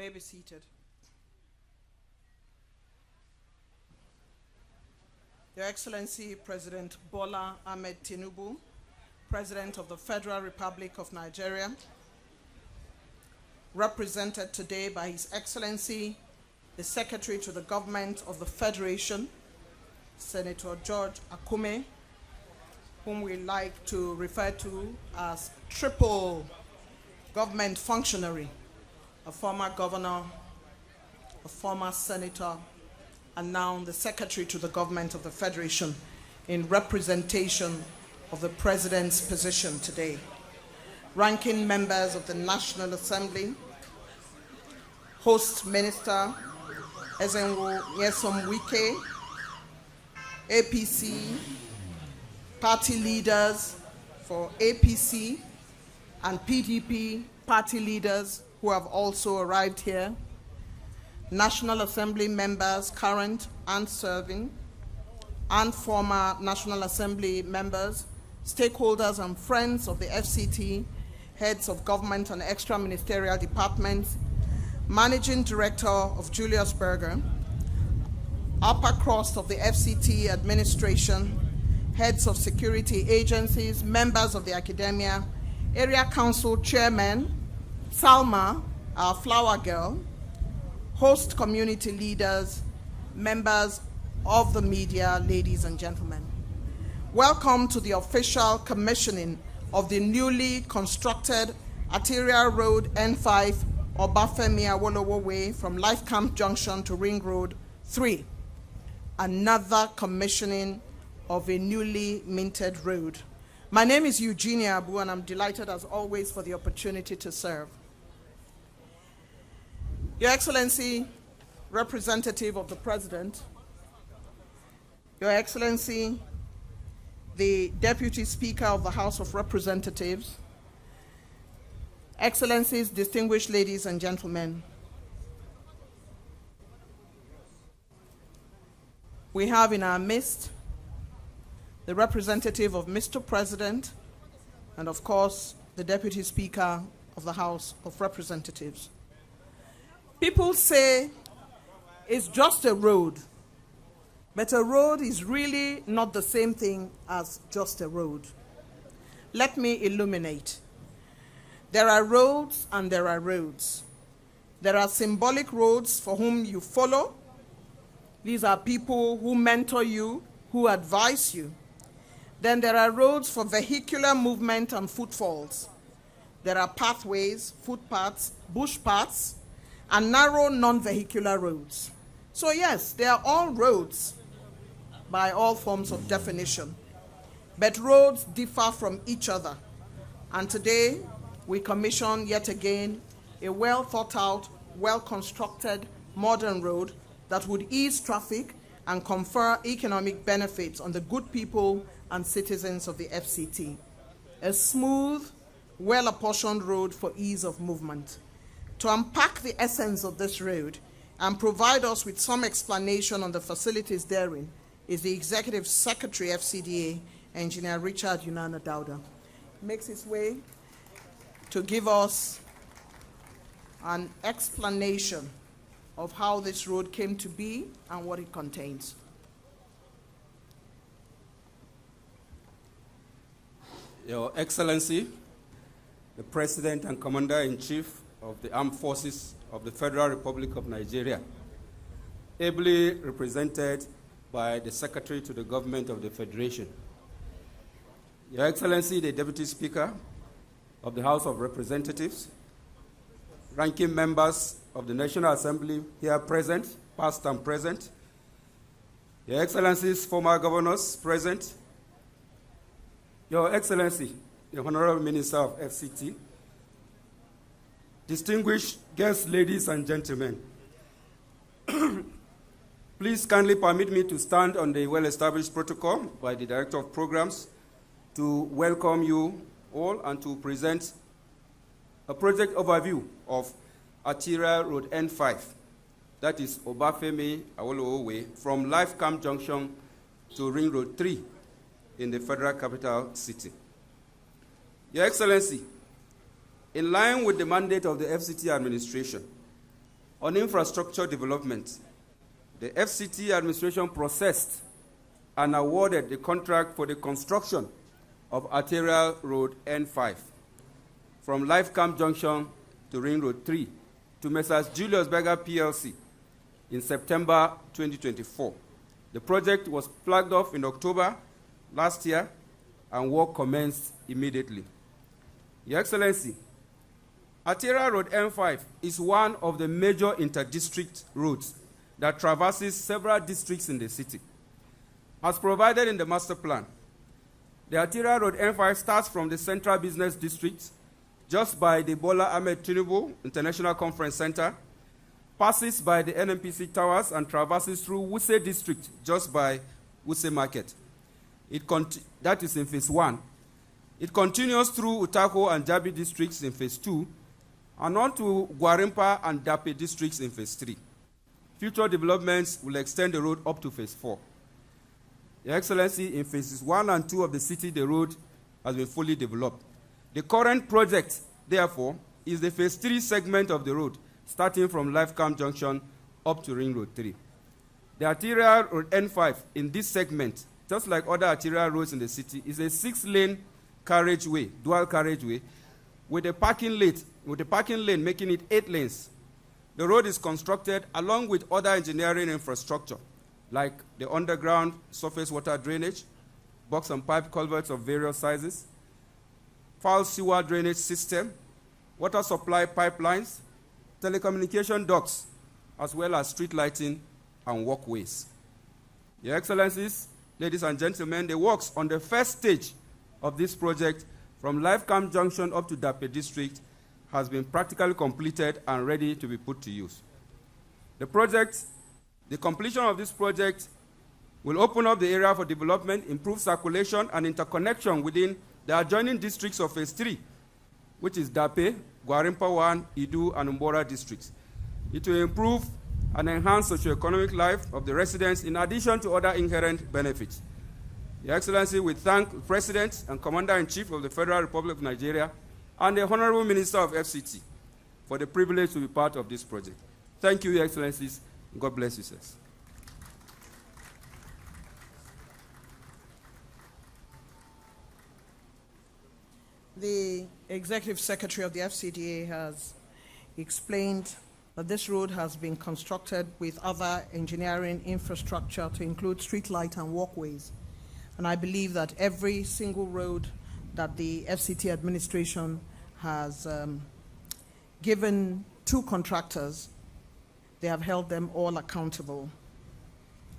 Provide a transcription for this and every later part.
may be seated. Your Excellency, President Bola Ahmed Tinubu, President of the Federal Republic of Nigeria, represented today by His Excellency, the Secretary to the Government of the Federation, Senator George Akume, whom we like to refer to as triple government functionary, a former governor, a former senator, and now the Secretary to the Government of the Federation in representation of the President's position today. Ranking members of the National Assembly, Host Minister Nyesom Wike, APC, party leaders for APC and PDP party leaders who have also arrived here, National Assembly members, current and serving, and former National Assembly members, stakeholders and friends of the FCT, heads of government and extra-ministerial departments, Managing Director of Julius Berger, upper crust of the FCT administration, heads of security agencies, members of the academia, area council chairman, Salma, our flower girl, host community leaders, members of the media, ladies and gentlemen. Welcome to the official commissioning of the newly constructed Arterial Road N5 Obafemi Awolowo Way from Life Camp Junction to Ring Road 3. Another commissioning of a newly minted road. My name is Eugenia Abu, and I'm delighted as always for the opportunity to serve. Your Excellency, Representative of the President, Your Excellency, the Deputy Speaker of the House of Representatives, Excellencies, distinguished ladies and gentlemen, we have in our midst the representative of Mr. President and, of course, the Deputy Speaker of the House of Representatives. People say it's just a road, but a road is really not the same thing as just a road. Let me illuminate. There are roads and there are roads. There are symbolic roads for whom you follow. These are people who mentor you, who advise you. Then there are roads for vehicular movement and footfalls. There are pathways, footpaths, bush paths, and narrow non-vehicular roads. So yes, they are all roads by all forms of definition. But roads differ from each other. And today, we commission yet again a well thought out, well constructed, modern road that would ease traffic and confer economic benefits on the good people and citizens of the FCT. A smooth, well-apportioned road for ease of movement. To unpack the essence of this road and provide us with some explanation on the facilities therein is the Executive Secretary, FCDA, Engineer Richard Yunana Dauda. He makes his way to give us an explanation of how this road came to be and what it contains. Your Excellency, the President and Commander-in-Chief of the Armed Forces of the Federal Republic of Nigeria, ably represented by the Secretary to the Government of the Federation. Your Excellency, the Deputy Speaker of the House of Representatives, ranking members of the National Assembly here present, past and present, Your Excellencies, former governors present, Your Excellency, the Honourable Minister of FCT, distinguished guests, ladies and gentlemen, please kindly permit me to stand on the well-established protocol by the Director of Programs to welcome you all and to present a project overview of Arterial Road N5, that is Obafemi Awolowo Way, from Life Camp Junction to Ring Road 3 in the Federal Capital City. Your Excellency, in line with the mandate of the FCT administration, On infrastructure development, the FCT administration processed and awarded the contract for the construction of Arterial Road N5 from Lifecamp Junction to Ring Road 3 to Messrs. Julius Berger PLC in September 2024. The project was flagged off in October last year and work commenced immediately. Your Excellency, Arterial Road N5 is one of the major inter-district roads that traverses several districts in the city. As provided in the master plan, the Arterial Road N5 starts from the Central Business District, just by the Bola Ahmed Tinubu International Conference Center, passes by the NNPC Towers and traverses through Wuse District, just by Wuse Market. That is in phase 1. It continues through Utako and Jabi districts in phase 2, and on to Gwarimpa and Dape districts in phase 3. Future developments will extend the road up to phase 4. Your Excellency, in phases 1 and 2 of the city, the road has been fully developed. The current project, therefore, is the phase 3 segment of the road, starting from Lifecamp Junction up to Ring Road 3. The Arterial Road N5 in this segment, just like other arterial roads in the city, is a 6-lane carriageway, dual carriageway, with a parking lane making it 8 lanes. The road is constructed along with other engineering infrastructure, like the underground surface water drainage, box and pipe culverts of various sizes, foul sewer drainage system, water supply pipelines, telecommunication ducts, as well as street lighting and walkways. Your Excellencies, ladies and gentlemen, the works on the first stage of this project from Lifecamp Junction up to Dape District has been practically completed and ready to be put to use. The completion of this project will open up the area for development, improve circulation and interconnection within the adjoining districts of phase 3, which is Dape, Gwarimpa 1, Idu, and Umbora districts. It will improve and enhance socioeconomic life of the residents in addition to other inherent benefits. Your Excellency, we thank the President and Commander-in-Chief of the Federal Republic of Nigeria and the Honourable Minister of FCT for the privilege to be part of this project. Thank you, Your Excellencies. God bless you, sirs. The Executive Secretary of the FCDA has explained that this road has been constructed with other engineering infrastructure to include street light and walkways. And I believe that every single road that the FCT administration has given to contractors, they have held them all accountable.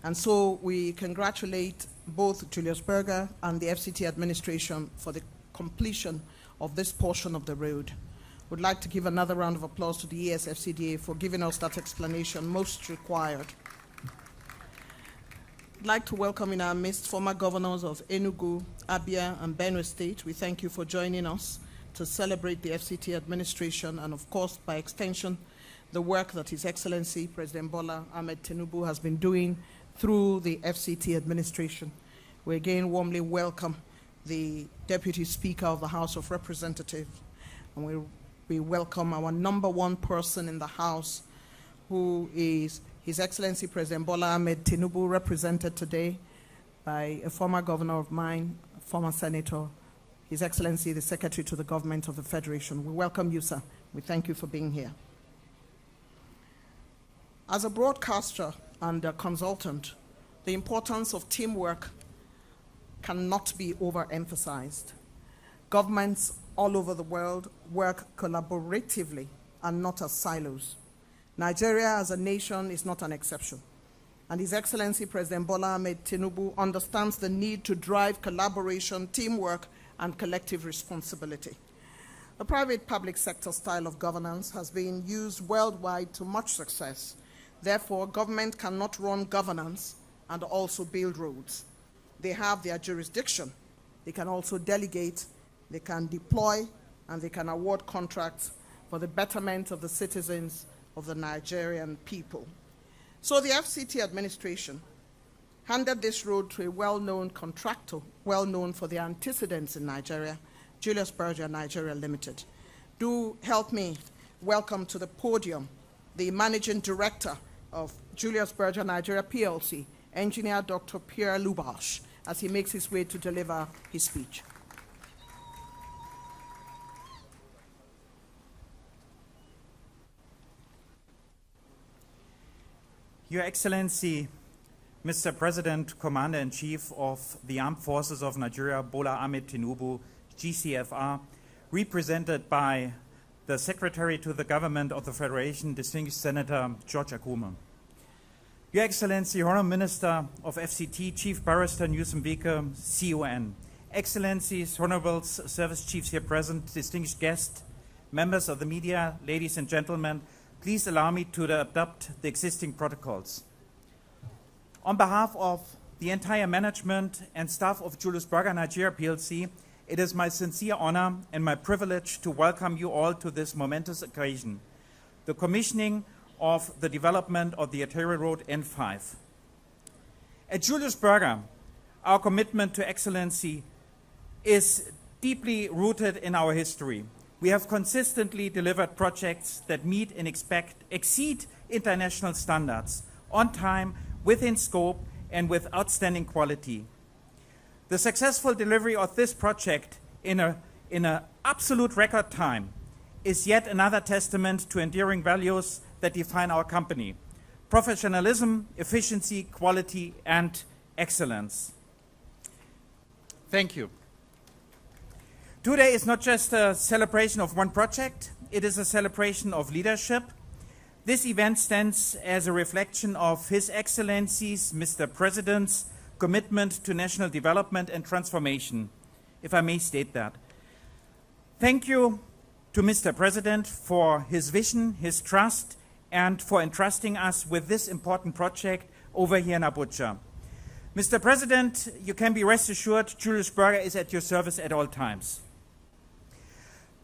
And so we congratulate both Julius Berger and the FCT administration for the completion of this portion of the road. Would like to give another round of applause to the ESFCDA for giving us that explanation most required. I'd like to welcome in our midst former governors of Enugu, Abia, and Benue State. We thank you for joining us to celebrate the FCT administration and, of course, by extension, the work that His Excellency President Bola Ahmed Tinubu has been doing through the FCT administration. We again warmly welcome the Deputy Speaker of the House of Representatives, and we welcome our #1 person in the House, who is His Excellency President Bola Ahmed Tinubu, represented today by a former governor of mine, a former senator, His Excellency the Secretary to the Government of the Federation. We welcome you, sir. We thank you for being here. As a broadcaster and a consultant, the importance of teamwork cannot be overemphasized. Governments all over the world work collaboratively and not as silos. Nigeria as a nation is not an exception. And His Excellency President Bola Ahmed Tinubu understands the need to drive collaboration, teamwork, and collective responsibility. The private-public sector style of governance has been used worldwide to much success. Therefore, government cannot run governance and also build roads. They have their jurisdiction. They can also delegate, they can deploy, and they can award contracts for the betterment of the citizens of the Nigerian people. So the FCT administration handed this road to a well-known contractor, well-known for their antecedents in Nigeria, Julius Berger Nigeria Limited. Do help me welcome to the podium the Managing Director of Julius Berger Nigeria PLC, Engineer Dr. Pierre Lubash, as he makes his way to deliver his speech. Your Excellency, Mr. President, Commander-in-Chief of the Armed Forces of Nigeria, Bola Ahmed Tinubu, GCFR, represented by the Secretary to the Government of the Federation, Distinguished Senator George Akume. Your Excellency, Honourable Minister of FCT, Chief Barrister Nyesom Wike, CON. Excellencies, Honourables, Service Chiefs here present, distinguished guests, members of the media, ladies and gentlemen, please allow me to adopt the existing protocols. On behalf of the entire management and staff of Julius Berger Nigeria PLC, it is my sincere honor and my privilege to welcome you all to this momentous occasion, the commissioning of the development of the A2 Road N5. At Julius Berger, our commitment to excellency is deeply rooted in our history. We have consistently delivered projects that meet and exceed international standards, on time, within scope, and with outstanding quality. The successful delivery of this project in an absolute record time is yet another testament to enduring values that define our company: professionalism, efficiency, quality, and excellence. Thank you. Today is not just a celebration of one project, it is a celebration of leadership. This event stands as a reflection of His Excellency's, Mr. President's, commitment to national development and transformation, if I may state that. Thank you to Mr. President for his vision, his trust, and for entrusting us with this important project over here in Abuja. Mr. President, you can be rest assured Julius Berger is at your service at all times.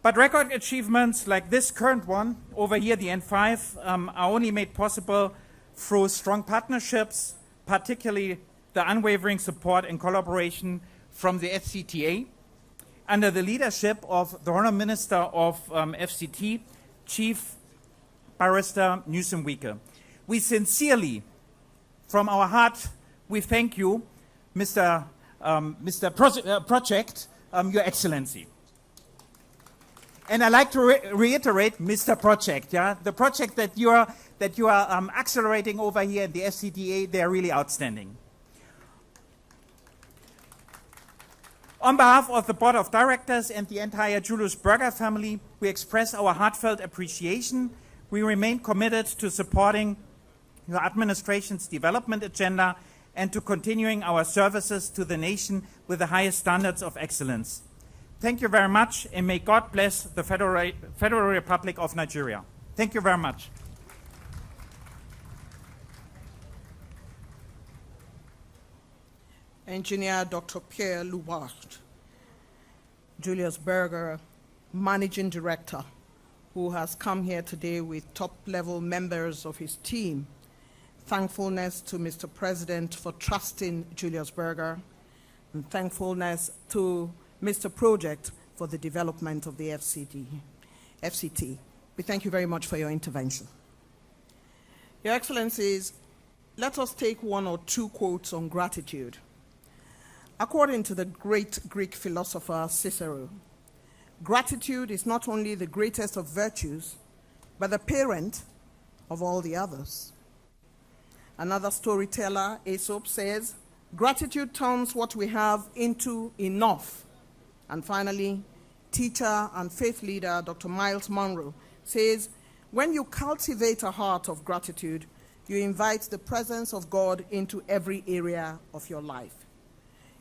But record achievements like this current one, over here, the N5, are only made possible through strong partnerships, particularly the unwavering support and collaboration from the FCTA, under the leadership of the Honourable Minister of FCT, Chief Barrister Nyesom Wike. We sincerely, from our heart, we thank you, Mr. Project, Your Excellency. And I'd like to reiterate, Mr. Project, yeah, the project that you are accelerating over here at the FCTA, they are really outstanding. On behalf of the Board of Directors and the entire Julius Berger family, we express our heartfelt appreciation. We remain committed to supporting your administration's development agenda and to continuing our services to the nation with the highest standards of excellence. Thank you very much, and may God bless the Federal Republic of Nigeria. Thank you very much. Engineer Dr. Pierre Lubash, Julius Berger, Managing Director, who has come here today with top-level members of his team. Thankfulness to Mr. President for trusting Julius Berger, and thankfulness to Mr. Project for the development of the FCT. We thank you very much for your intervention. Your Excellencies, let us take one or two quotes on gratitude. According to the great Greek philosopher Cicero, gratitude is not only the greatest of virtues, but the parent of all the others. Another storyteller, Aesop, says, gratitude turns what we have into enough. And finally, teacher and faith leader Dr. Miles Monroe says, when you cultivate a heart of gratitude, you invite the presence of God into every area of your life.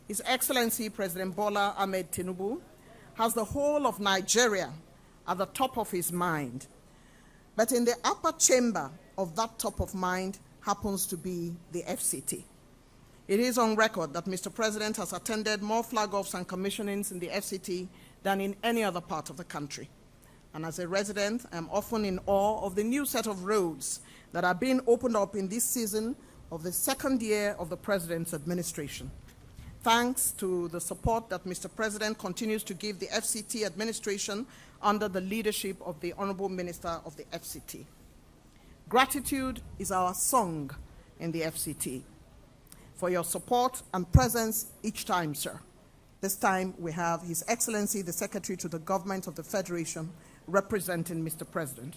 His Excellency President Bola Ahmed Tinubu has the whole of Nigeria at the top of his mind. But in the upper chamber of that top of mind happens to be the FCT. It is on record that Mr. President has attended more flag-offs and commissionings in the FCT than in any other part of the country. And as a resident, I'm often in awe of the new set of roads that are being opened up in this season of the second year of the President's administration. Thanks to the support that Mr. President continues to give the FCT administration under the leadership of the Honourable Minister of the FCT. Gratitude is our song in the FCT. For your support and presence each time, sir. This time we have His Excellency, the Secretary to the Government of the Federation, representing Mr. President.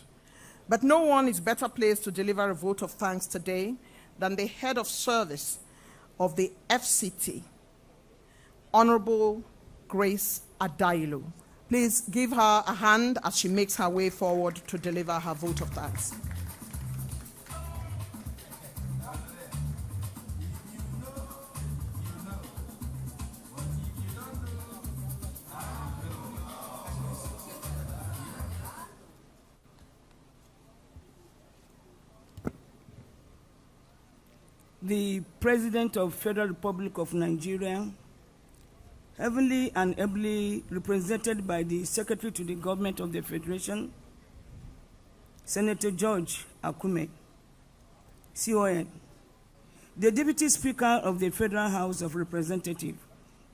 But no one is better placed to deliver a vote of thanks today than the head of service of the FCT, Honourable Grace Adailu. Please give her a hand as she makes her way forward to deliver her vote of thanks. The President of Federal Republic of Nigeria, heavily and ably represented by the Secretary to the Government of the Federation, Senator George Akume, CON, the Deputy Speaker of the Federal House of Representatives,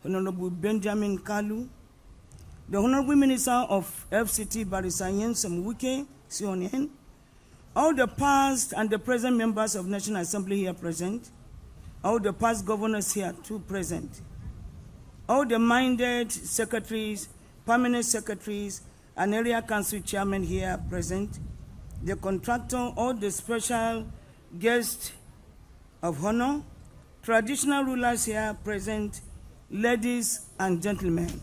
Honourable Benjamin Kalu, the Honourable Minister of FCT, Barrister Nyesom Wike, CON, all the past and the present members of National Assembly here present, all the past governors here too present, all the minded secretaries, permanent secretaries, and area council chairmen here present, the contractor, all the special guests of honor, traditional rulers here present, ladies and gentlemen.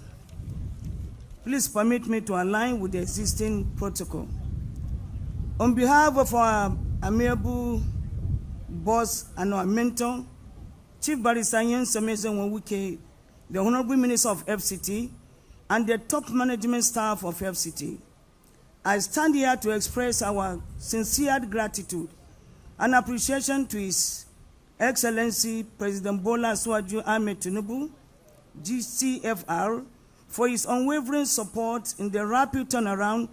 Please permit me to align with the existing protocol. On behalf of our amiable boss and our mentor, Chief Barrister Nyesom Wike, the Honourable Minister of FCT, and the top management staff of FCT, I stand here to express our sincere gratitude and appreciation to His Excellency President Bola Ahmed Tinubu, GCFR, for his unwavering support in the rapid turnaround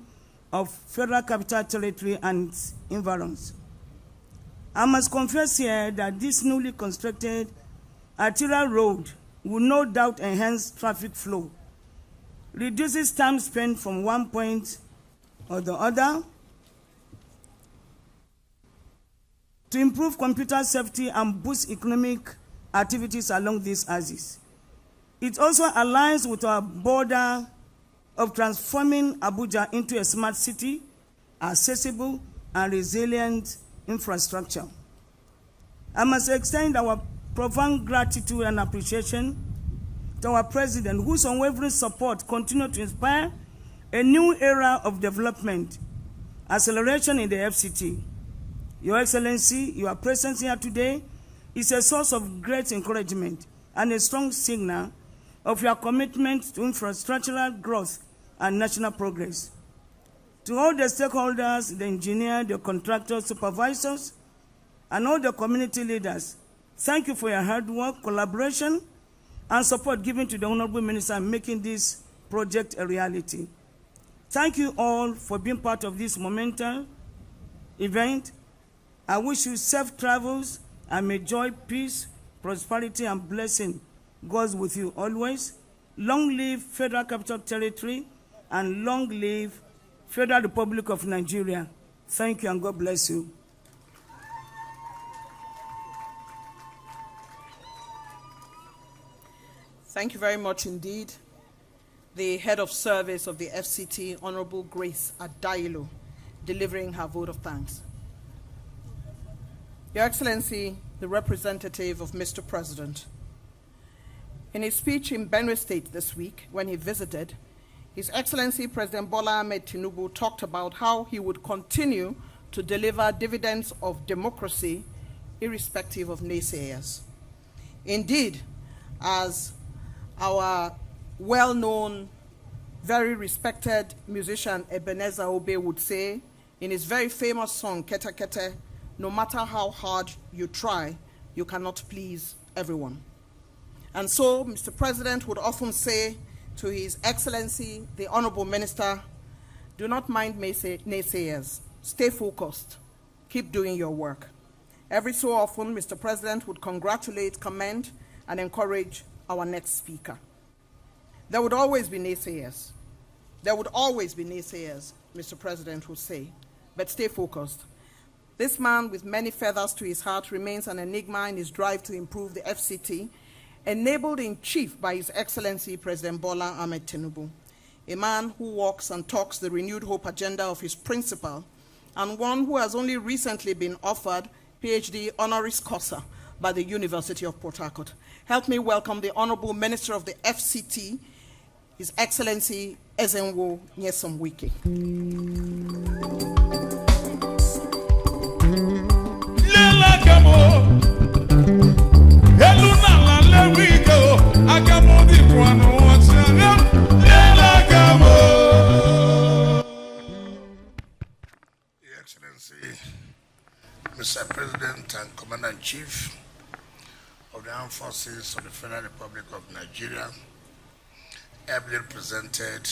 of Federal Capital Territory and environs. I must confess here that this newly constructed arterial road will no doubt enhance traffic flow, reduces time spent from one point or the other, to improve computer safety and boost economic activities along these axes. It also aligns with our border of transforming Abuja into a smart city, accessible and resilient infrastructure. I must extend our profound gratitude and appreciation to our President, whose unwavering support continues to inspire a new era of development, acceleration in the FCT. Your Excellency, your presence here today is a source of great encouragement and a strong signal of your commitment to infrastructural growth and national progress. To all the stakeholders, the engineers, the contractors, supervisors, and all the community leaders, thank you for your hard work, collaboration, and support given to the Honourable Minister in making this project a reality. Thank you all for being part of this momentous event. I wish you safe travels and may joy, peace, prosperity, and blessing goes with you always. Long live Federal Capital Territory, and long live Federal Republic of Nigeria. Thank you and God bless you. Thank you very much indeed. The head of service of the FCT, Honourable Grace Adailu, delivering her vote of thanks. Your Excellency, the representative of Mr. President, in his speech in Benue State this week, when he visited, His Excellency President Bola Ahmed Tinubu talked about how he would continue to deliver dividends of democracy irrespective of naysayers. Indeed, as our well-known, very respected musician Ebenezer Obey would say in his very famous song, Kete Kete, no matter how hard you try, you cannot please everyone. And so, Mr. President would often say to His Excellency, the Honourable Minister, do not mind naysayers. Stay focused. Keep doing your work. Every so often, Mr. President would congratulate, commend, and encourage our next speaker. There would always be naysayers. There would always be naysayers, Mr. President would say, but stay focused. This man with many feathers to his heart remains an enigma in his drive to improve the FCT, enabled in chief by His Excellency President Bola Ahmed Tinubu, a man who walks and talks the renewed hope agenda of his principal, and one who has only recently been offered PhD honoris causa by the University of Port Harcourt. Help me welcome the Honourable Minister of the FCT, His Excellency Nyesom Wike. Your Excellency, Mr. President and Commander-in-Chief of the Armed Forces of the Federal Republic of Nigeria, ably represented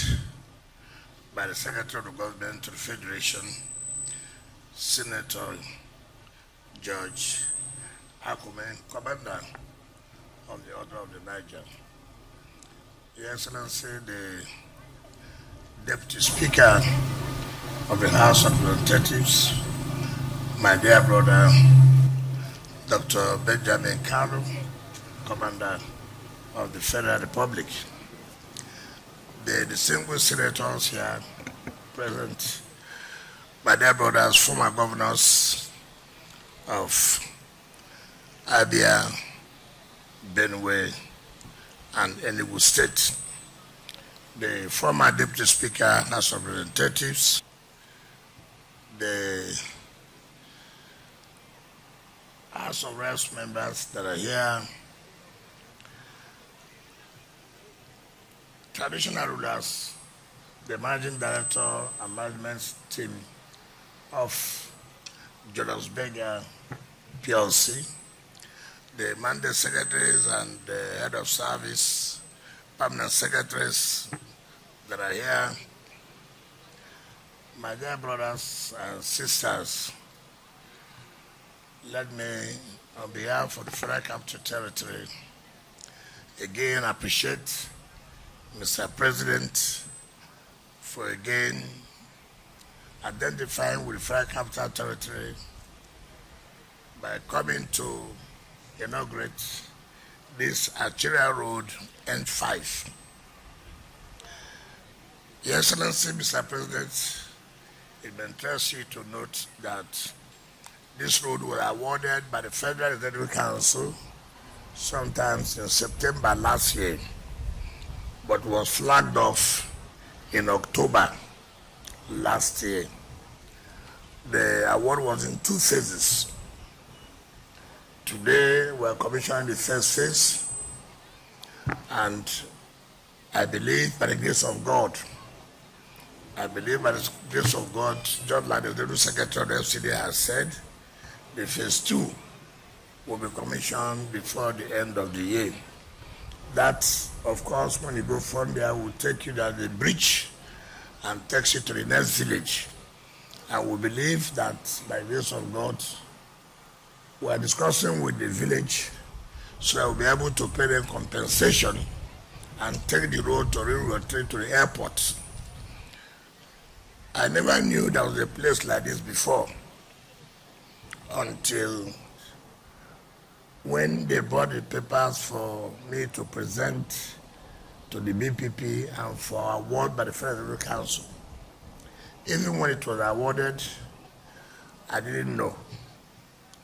by the Secretary of the Government to the Federation, Senator George Akume, Commander of the Order of the Niger, Your Excellency, the Deputy Speaker of the House of Representatives, my dear brother, Dr. Benjamin Kalu, Commander of the Federal Republic, the distinguished senators here present, my dear brothers, former governors of Abia, Benue, and Enugu State, the former Deputy Speaker, House of Representatives, the House of Reps members that are here, traditional rulers, the Managing Director and Management Team of Jonas Berger PLC, the Mandate Secretaries and the Head of Service, Permanent Secretaries that are here, my dear brothers and sisters, let me, on behalf of the Federal Capital Territory, again appreciate Mr. President for again identifying with the Federal Capital Territory by coming to inaugurate this Arterial Road N5. Your Excellency, Mr. President, it may interest you to note that this road was awarded by the Federal Executive Council sometimes in September last year, but was flagged off in October last year. The award was in 2 phases. Today, we're commissioning the first phase, and I believe by the grace of God, just like the Deputy Secretary of the FCD has said, the phase 2 will be commissioned before the end of the year. That, of course, when you go from there, will take you down the bridge and takes you to the next village. And we believe that by the grace of God, we are discussing with the village so that we'll be able to pay them compensation and take the road to railroad train to the airport. I never knew there was a place like this before until when they brought the papers for me to present to the BPP and for award by the Federal Council. Even when it was awarded, I didn't know.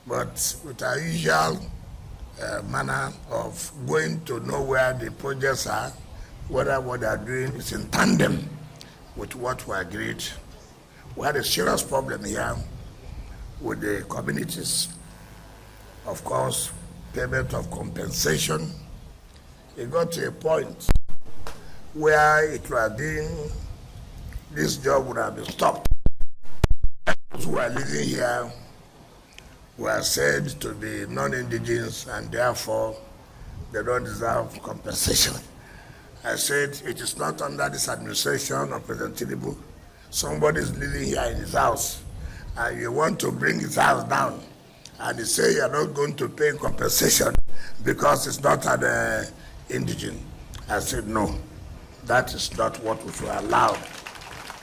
But with our usual manner of going to know where the projects are, whether what they are doing is in tandem with what we agreed. We had a serious problem here with the communities. Of course, payment of compensation. It got to a point where it would have been, this job would have been stopped. Those who are living here were said to be non-indigenous and therefore they don't deserve compensation. I said it is not under this administration of President Tinubu. Somebody is living here in his house and you want to bring his house down and you say you're not going to pay compensation because it's not an indigent. I said no, that is not what we should allow.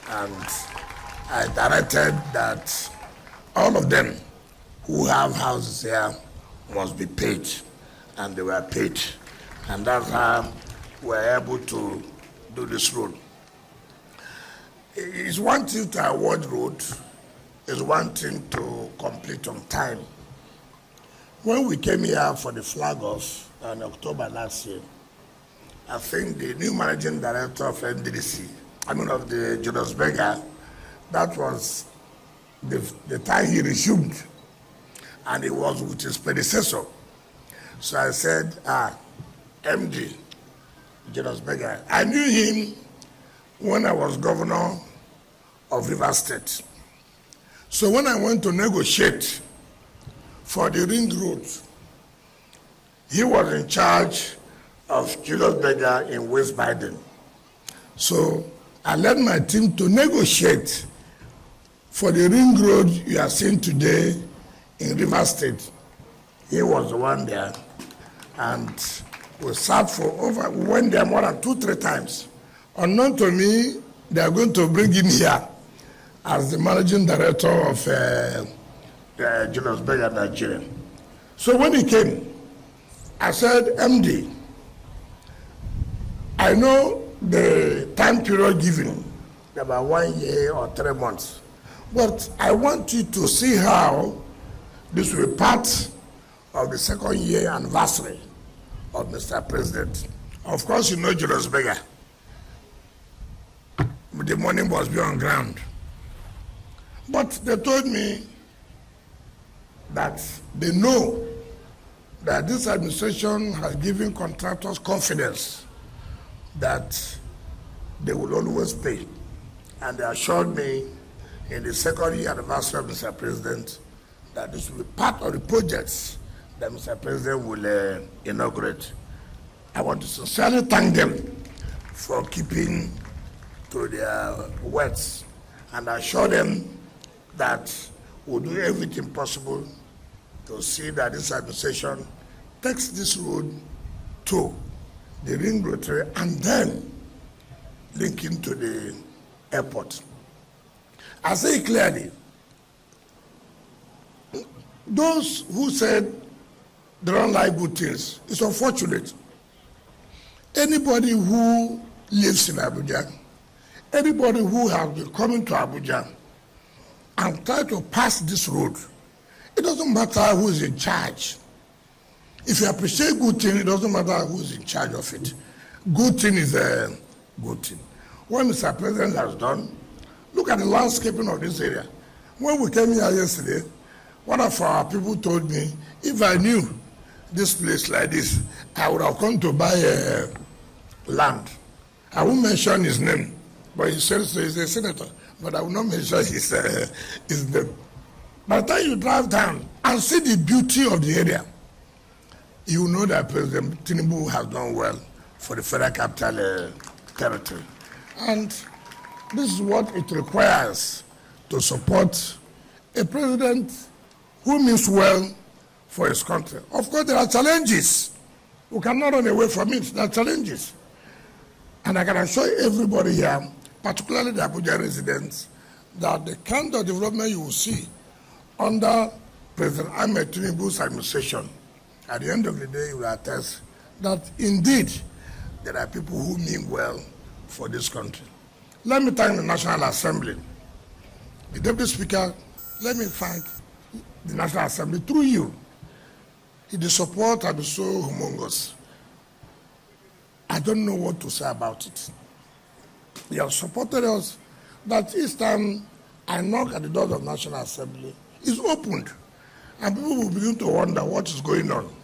And I directed that all of them who have houses here must be paid, and they were paid. And that's how we were able to do this road. It's one thing to award road, it's one thing to complete on time. When we came here for the flag off in October last year, I think the new managing director of NDDC, of the Julius Berger, that was the time he resumed, and it was with his predecessor. So I said, MD, Julius Berger. I knew him when I was governor of Rivers State. So when I went to negotiate for the ring road, he was in charge of Julius Berger in West Biden. So I led my team to negotiate for the ring road you are seeing today in Rivers State. He was the one there, and we sat we went there more than 2-3 times. Unknown to me, they are going to bring him here as the managing director of Julius Berger Nigeria. So when he came, I said, MD, I know the time period given, about 1 year or 3 months, but I want you to see how this will be part of the 2nd year anniversary of Mr. President. Of course, you know Julius Berger. The money must be on ground. But they told me that they know that this administration has given contractors confidence that they will always pay. And they assured me in the 2nd year anniversary of Mr. President that this will be part of the projects that Mr. President will inaugurate. I want to sincerely thank them for keeping to their words, and assure them that we'll do everything possible to see that this administration takes this road to the ring road and then link into the airport. I say clearly, those who said they don't like good things, it's unfortunate. Anybody who lives in Abuja, anybody who has been coming to Abuja and try to pass this road, it doesn't matter who is in charge. If you appreciate good thing, it doesn't matter who is in charge of it. Good thing is a good thing. What Mr. President has done, look at the landscaping of this area. When we came here yesterday, one of our people told me, if I knew this place like this, I would have come to buy land. I won't mention his name, but he said so. He's a senator, but I will not mention his name. By the time you drive down and see the beauty of the area, you know that President Tinubu has done well for the Federal Capital Territory. And this is what it requires to support a president who means well for his country. Of course, there are challenges. We cannot run away from it. There are challenges. And I can assure everybody here, particularly the Abuja residents, that the kind of development you will see under President Ahmed Tinubu's administration, at the end of the day, you will attest that indeed there are people who mean well for this country. Let me thank the National Assembly. The Deputy Speaker, let me thank the National Assembly through you. The support has been so humongous. I don't know what to say about it. You have supported us that each time I knock at the doors of National Assembly, it's opened. And people will begin to wonder what is going on.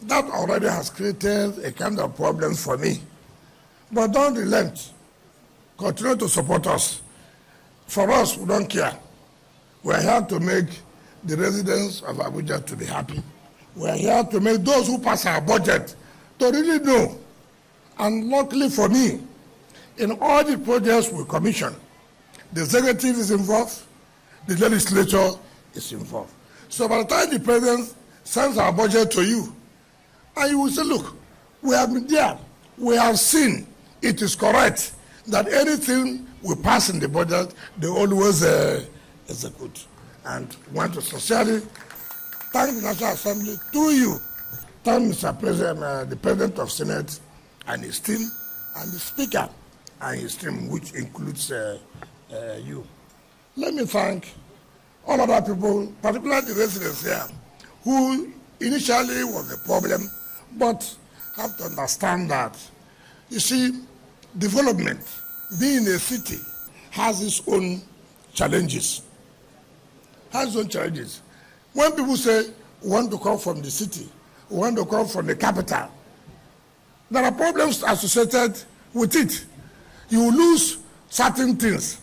That already has created a kind of problem for me. But don't relent. Continue to support us. For us, we don't care. We are here to make the residents of Abuja to be happy. We are here to make those who pass our budget to really know. And luckily for me, in all the projects we commission, the executive is involved, the legislature is involved. So by the time the president sends our budget to you, and you will say, look, we have been there, we have seen it is correct that anything we pass in the budget, they always execute. And want to sincerely thank the National Assembly through you. Thank Mr. President, the President of Senate and his team, and the Speaker and his team, which includes you. Let me thank all other people, particularly the residents here, who initially was the problem, but have to understand that, you see, development, being a city, has its own challenges. When people say, we want to come from the city, we want to come from the capital, there are problems associated with it. You lose certain things,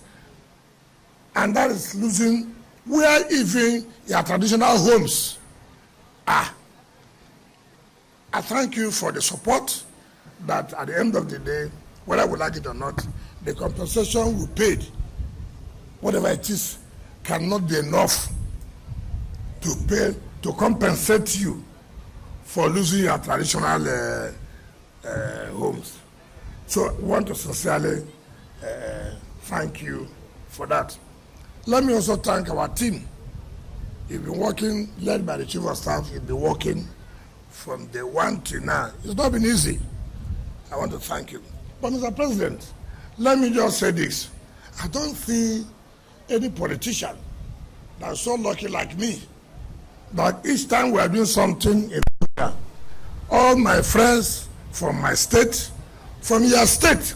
and that is losing where even your traditional homes are. I thank you for the support that at the end of the day, whether we like it or not, the compensation we paid, whatever it is, cannot be enough to compensate you for losing your traditional homes. So I want to sincerely thank you for that. Let me also thank our team. You've been working, led by the Chief of Staff, you've been working from day one to now. It's not been easy. I want to thank you. But Mr. President, let me just say this. I don't see any politician that's so lucky like me that each time we are doing something in Abuja, all my friends from my state, from your state,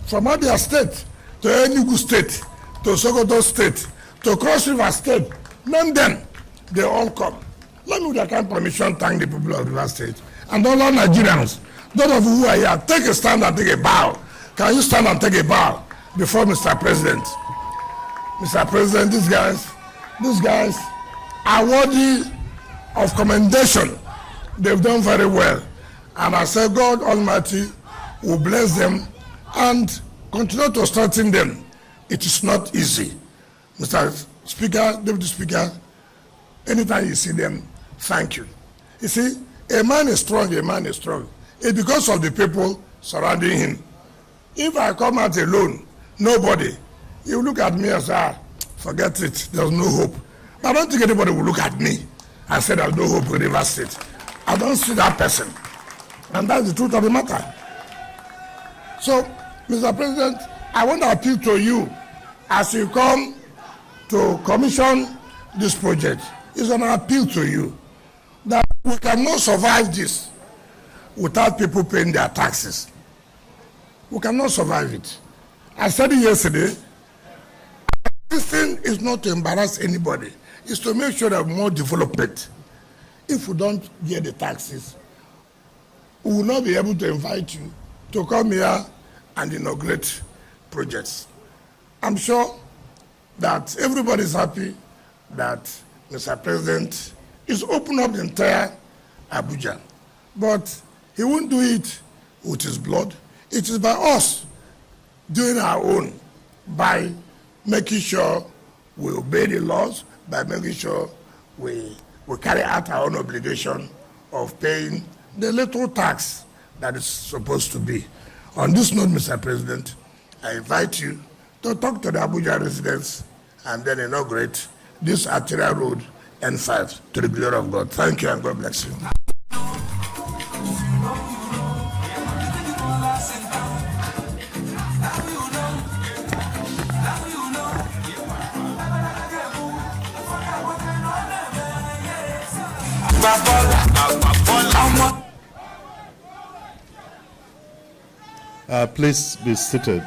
from Abia State, to Enugu State, to Sokoto State, to Cross River State, name them, they all come. Let me, with that kind of permission, thank the people of River State and all our Nigerians. Those of you who are here, take a stand and take a bow. Can you stand and take a bow before Mr. President? Mr. President, these guys are worthy of commendation. They've done very well. And I say God Almighty will bless them and continue to strengthen them. It is not easy. Mr. Speaker, Deputy Speaker, anytime you see them, thank you. You see, a man is strong, It's because of the people surrounding him. If I come out alone, nobody, you look at me and say, forget it, there's no hope. But I don't think anybody will look at me and say there's no hope in River State. I don't see that person. And that's the truth of the matter. So, Mr. President, I want to appeal to you as you come to commission this project. It's an appeal to you that we cannot survive this without people paying their taxes. We cannot survive it. I said it yesterday, this thing is not to embarrass anybody. It's to make sure that more development. If we don't get the taxes, we will not be able to invite you to come here and inaugurate projects. I'm sure that everybody is happy that Mr. President is opening up the entire Abuja. But he won't do it with his blood. It is by us doing our own, by making sure we obey the laws, by making sure we carry out our own obligation of paying the little tax that is supposed to be. On this note, Mr. President, I invite you to talk to the Abuja residents and then inaugurate this arterial road N5 to the glory of God. Thank you and God bless you. Please be seated.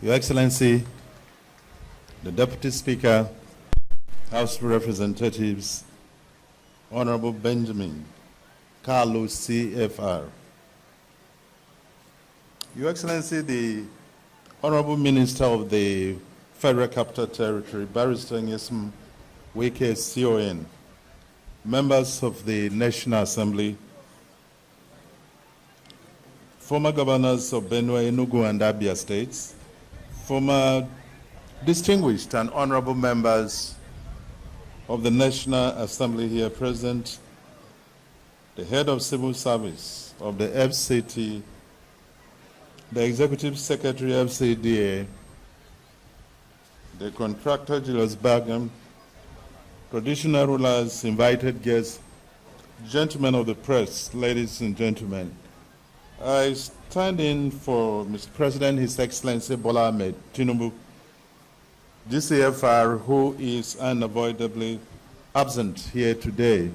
Your Excellency, the Deputy Speaker, House of Representatives, Honourable Benjamin Carlo CFR. Your Excellency, the Honourable Minister of the Federal Capital Territory, Barrister Nyesom Wike CON, members of the National Assembly, former governors of Benue, Enugu, and Abia states, former distinguished and honorable members of the National Assembly here present, the head of civil service of the FCT, the Executive Secretary FCDA, the contractor Julius Bergam, traditional rulers, invited guests, gentlemen of the press, ladies and gentlemen. I stand in for Mr. President, His Excellency Bola Ahmed Tinubu, GCFR, who is unavoidably absent here today.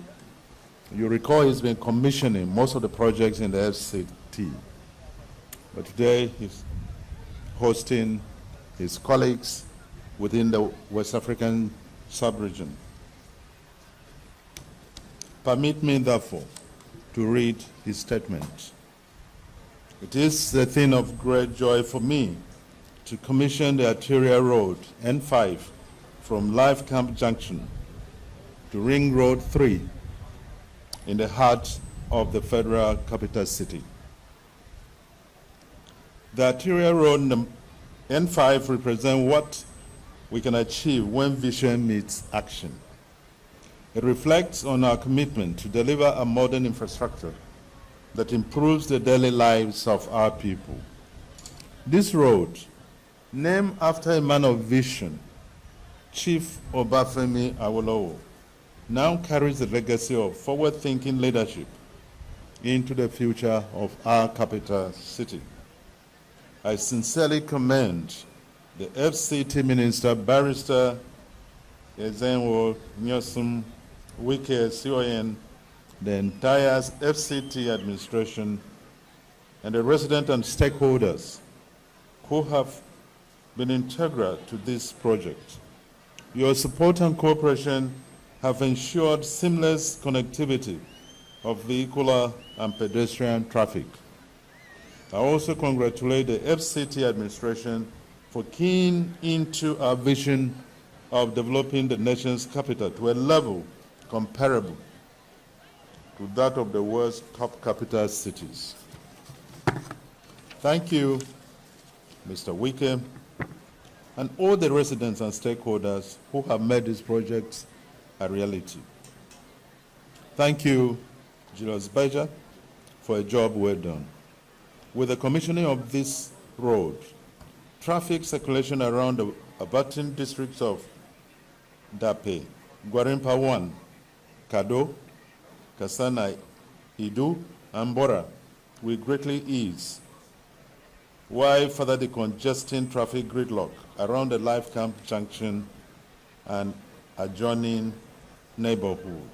You recall he's been commissioning most of the projects in the FCT. But today he's hosting his colleagues within the West African sub-region. Permit me, therefore, to read his statement. It is a thing of great joy for me to commission the arterial road N5 from Life Camp Junction to Ring Road 3 in the heart of the federal capital city. The arterial road N5 represents what we can achieve when vision meets action. It reflects on our commitment to deliver a modern infrastructure that improves the daily lives of our people. This road, named after a man of vision, Chief Obafemi Awolowo, now carries the legacy of forward-thinking leadership into the future of our capital city. I sincerely commend the FCT Minister, Barrister Nyesom Wike, CON, the entire FCT administration, and the residents and stakeholders who have been integral to this project. Your support and cooperation have ensured seamless connectivity of vehicular and pedestrian traffic. I also congratulate the FCT administration for keying into our vision of developing the nation's capital to a level comparable to that of the world's top capital cities. Thank you, Mr. Wike, and all the residents and stakeholders who have made this project a reality. Thank you, Julius Berger, for a job well done. With the commissioning of this road, traffic circulation around the abutting districts of Dape, Gwarimpa 1, Kado, Kasana, Idu, and Bora will greatly ease, while further decongesting traffic gridlock around the Life Camp Junction and adjoining neighborhood.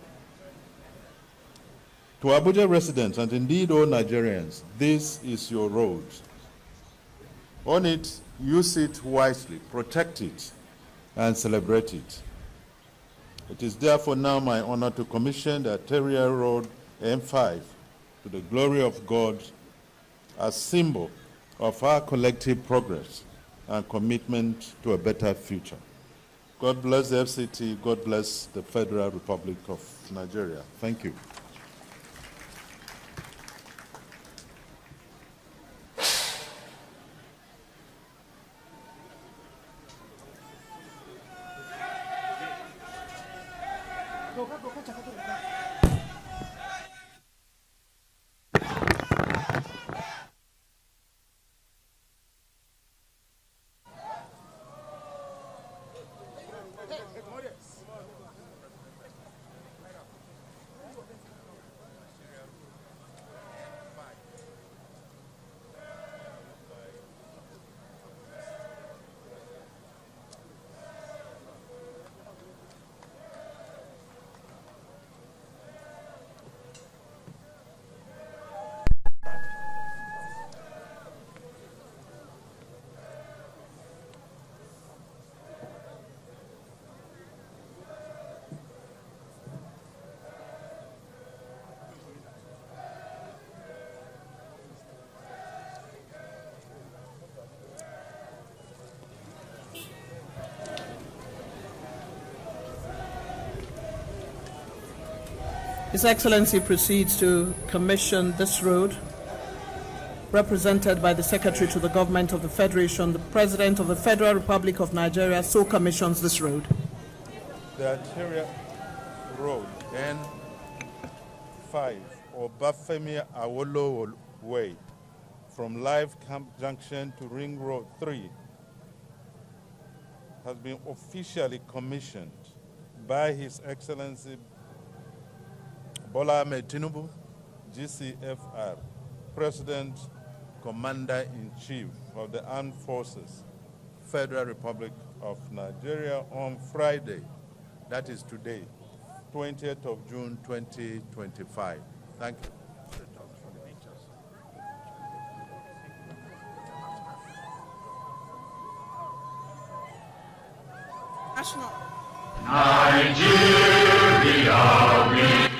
To Abuja residents and indeed all Nigerians, this is your road. On it, use it wisely, protect it, and celebrate it. It is therefore now my honor to commission the arterial road M5 to the glory of God as symbol of our collective progress and commitment to a better future. God bless the FCT, God bless the Federal Republic of Nigeria. Thank you. His Excellency proceeds to commission this road, represented by the Secretary to the Government of the Federation. The President of the Federal Republic of Nigeria so commissions this road. The arterial road N5 or Bafemi Awolowo Way from Live Camp Junction to Ring Road 3 has been officially commissioned by His Excellency Bola Ahmed Tinubu, GCFR, President, Commander-in-Chief of the Armed Forces, Federal Republic of Nigeria, on Friday, that is today, 20th of June 2025. Thank you. National. Nigeria, we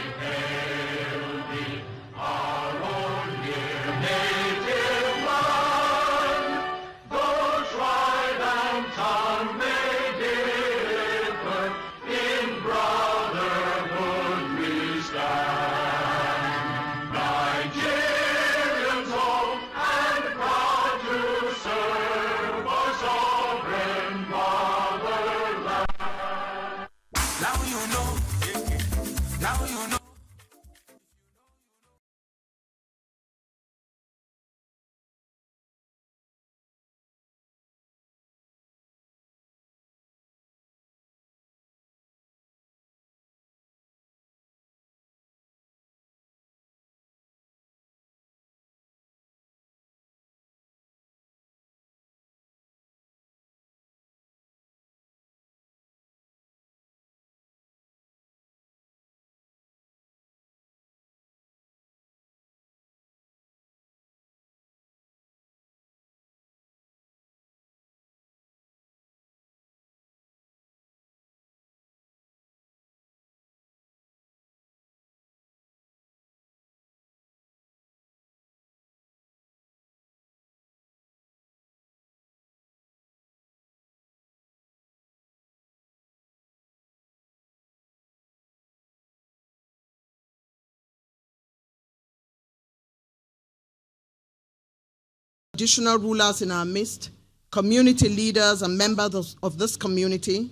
Traditional rulers in our midst, community leaders and members of this community,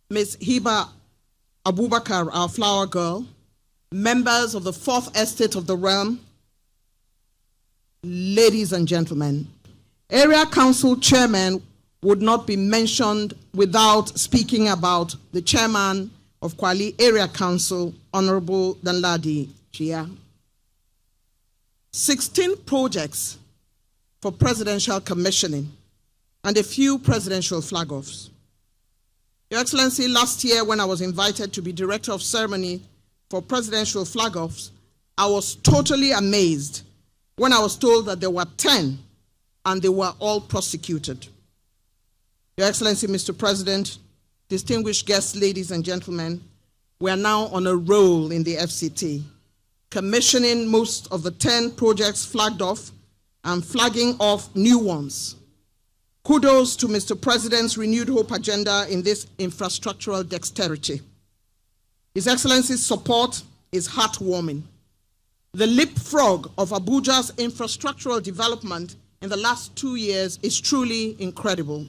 Ms. Hiba Abubakar, our flower girl, members of the Fourth Estate of the Realm, ladies and gentlemen, Area Council Chairman would not be mentioned without speaking about the Chairman of Kwali Area Council, Honourable Danladi Chia. 16 projects for presidential commissioning and a few presidential flag-offs. Your Excellency, last year when I was invited to be Director of Ceremony for presidential flag-offs, I was totally amazed when I was told that there were 10 and they were all prosecuted. Your Excellency, Mr. President, distinguished guests, ladies and gentlemen, we are now on a roll in the FCT, commissioning most of the 10 projects flagged off and flagging off new ones. Kudos to Mr. President's renewed hope agenda in this infrastructural dexterity. His Excellency's support is heartwarming. The leapfrog of Abuja's infrastructural development in the last 2 years is truly incredible.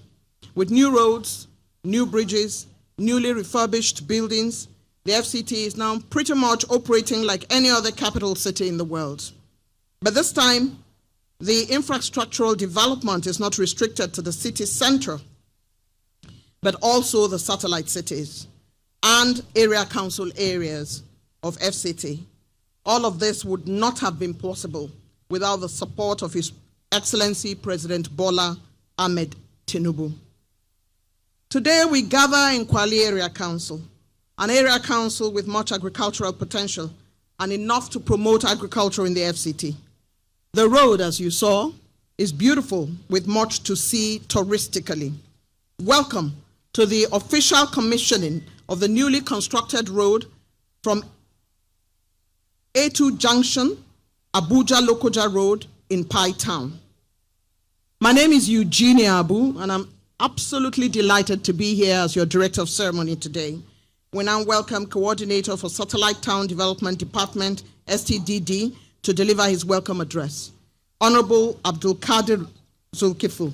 With new roads, new bridges, newly refurbished buildings, the FCT is now pretty much operating like any other capital city in the world. But this time, the infrastructural development is not restricted to the city center, but also the satellite cities and area council areas of FCT. All of this would not have been possible without the support of His Excellency President Bola Ahmed Tinubu. Today we gather in Kwali Area Council, an area council with much agricultural potential and enough to promote agriculture in the FCT. The road, as you saw, is beautiful with much to see touristically. Welcome to the official commissioning of the newly constructed road from A2 Junction, Abuja Lokoja Road in Pai Town. My name is Eugenia Abu, and I'm absolutely delighted to be here as your Director of Ceremony today. We now welcome Coordinator for Satellite Town Development Department, STDD, to deliver his welcome address. Honorable Abdul Qadir Zulkifil.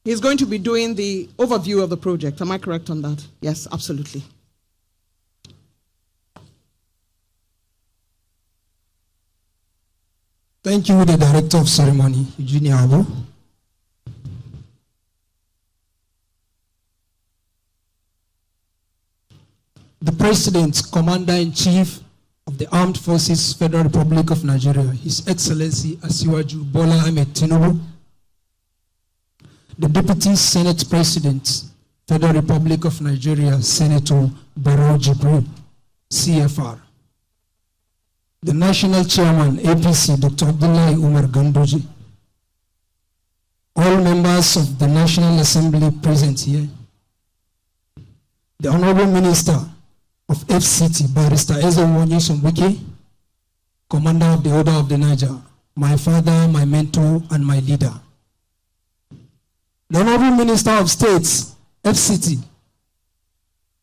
He's going to be doing the overview of the project. Am I correct on that? Yes, absolutely. Thank you, the Director of Ceremony, Eugenia Abu. The President, Commander-in-Chief of the Armed Forces, Federal Republic of Nigeria, His Excellency Asiwaju Bola Ahmed Tinubu. The Deputy Senate President, Federal Republic of Nigeria, Senator Barrow Jibril, CFR. The National Chairman, APC, Dr. Abdullahi Umar Gandoji. All members of the National Assembly present here. The Honourable Minister of FCT, Barrister Nyesom Wike, Commander of the Order of the Niger, my father, my mentor, and my leader. The Honourable Minister of States, FCT,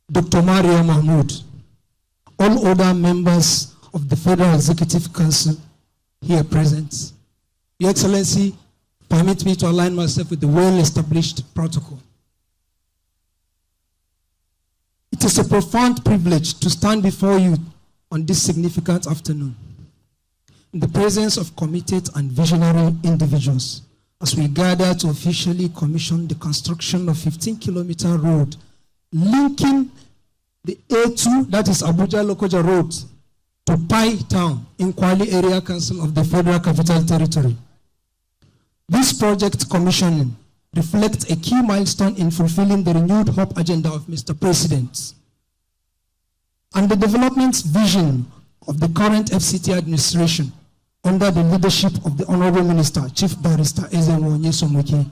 Dr. Maria Mahmoud, all other members of the Federal Executive Council here present. Your Excellency, permit me to align myself with the well-established protocol. It is a profound privilege to stand before you on this significant afternoon in the presence of committed and visionary individuals as we gather to officially commission the construction of 15-kilometer road linking the A2, that is Abuja Lokoja Road, to Pai Town in Kwali Area Council of the Federal Capital Territory. This project commissioning reflects a key milestone in fulfilling the renewed hope agenda of Mr. President and the development vision of the current FCT administration under the leadership of the Honourable Minister, Chief Barrister Nyesom Wike,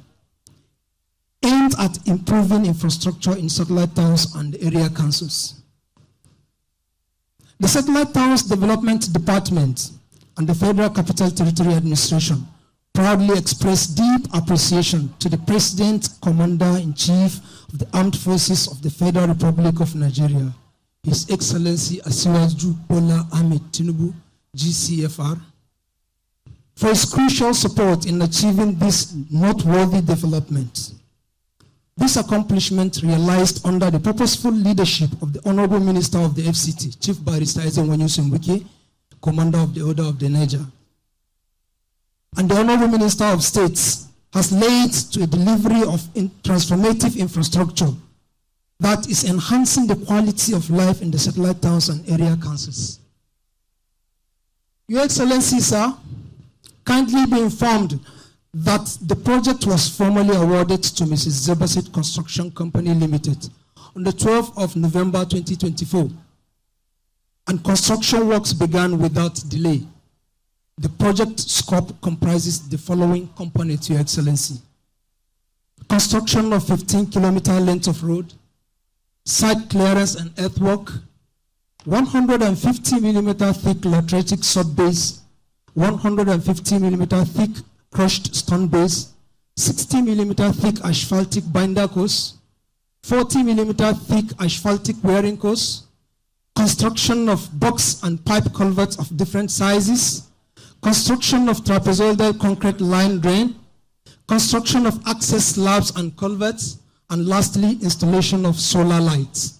aimed at improving infrastructure in satellite towns and area councils. The Satellite Towns Development Department and the Federal Capital Territory Administration proudly express deep appreciation to the President, Commander-in-Chief of the Armed Forces of the Federal Republic of Nigeria, His Excellency Asiwaju Bola Ahmed Tinubu, GCFR, for his crucial support in achieving this noteworthy development. This accomplishment realized under the purposeful leadership of the Honourable Minister of the FCT, Chief Barrister Nyesom Wike, Commander of the Order of the Niger. And the Honourable Minister of States has led to a delivery of transformative infrastructure that is enhancing the quality of life in the satellite towns and area councils. Your Excellency, sir, kindly be informed that the project was formally awarded to Mrs. Zebasit Construction Company Limited on the 12th of November 2024, and construction works began without delay. The project scope comprises the following components, Your Excellency: construction of 15-kilometer length of road, site clearance and earthwork, 150mm thick lateritic sod base, 150mm thick crushed stone base, 60mm thick asphaltic binder course, 40mm thick asphaltic wearing course, construction of box and pipe culverts of different sizes, construction of trapezoidal concrete line drain, construction of access slabs and culverts, and lastly, installation of solar lights.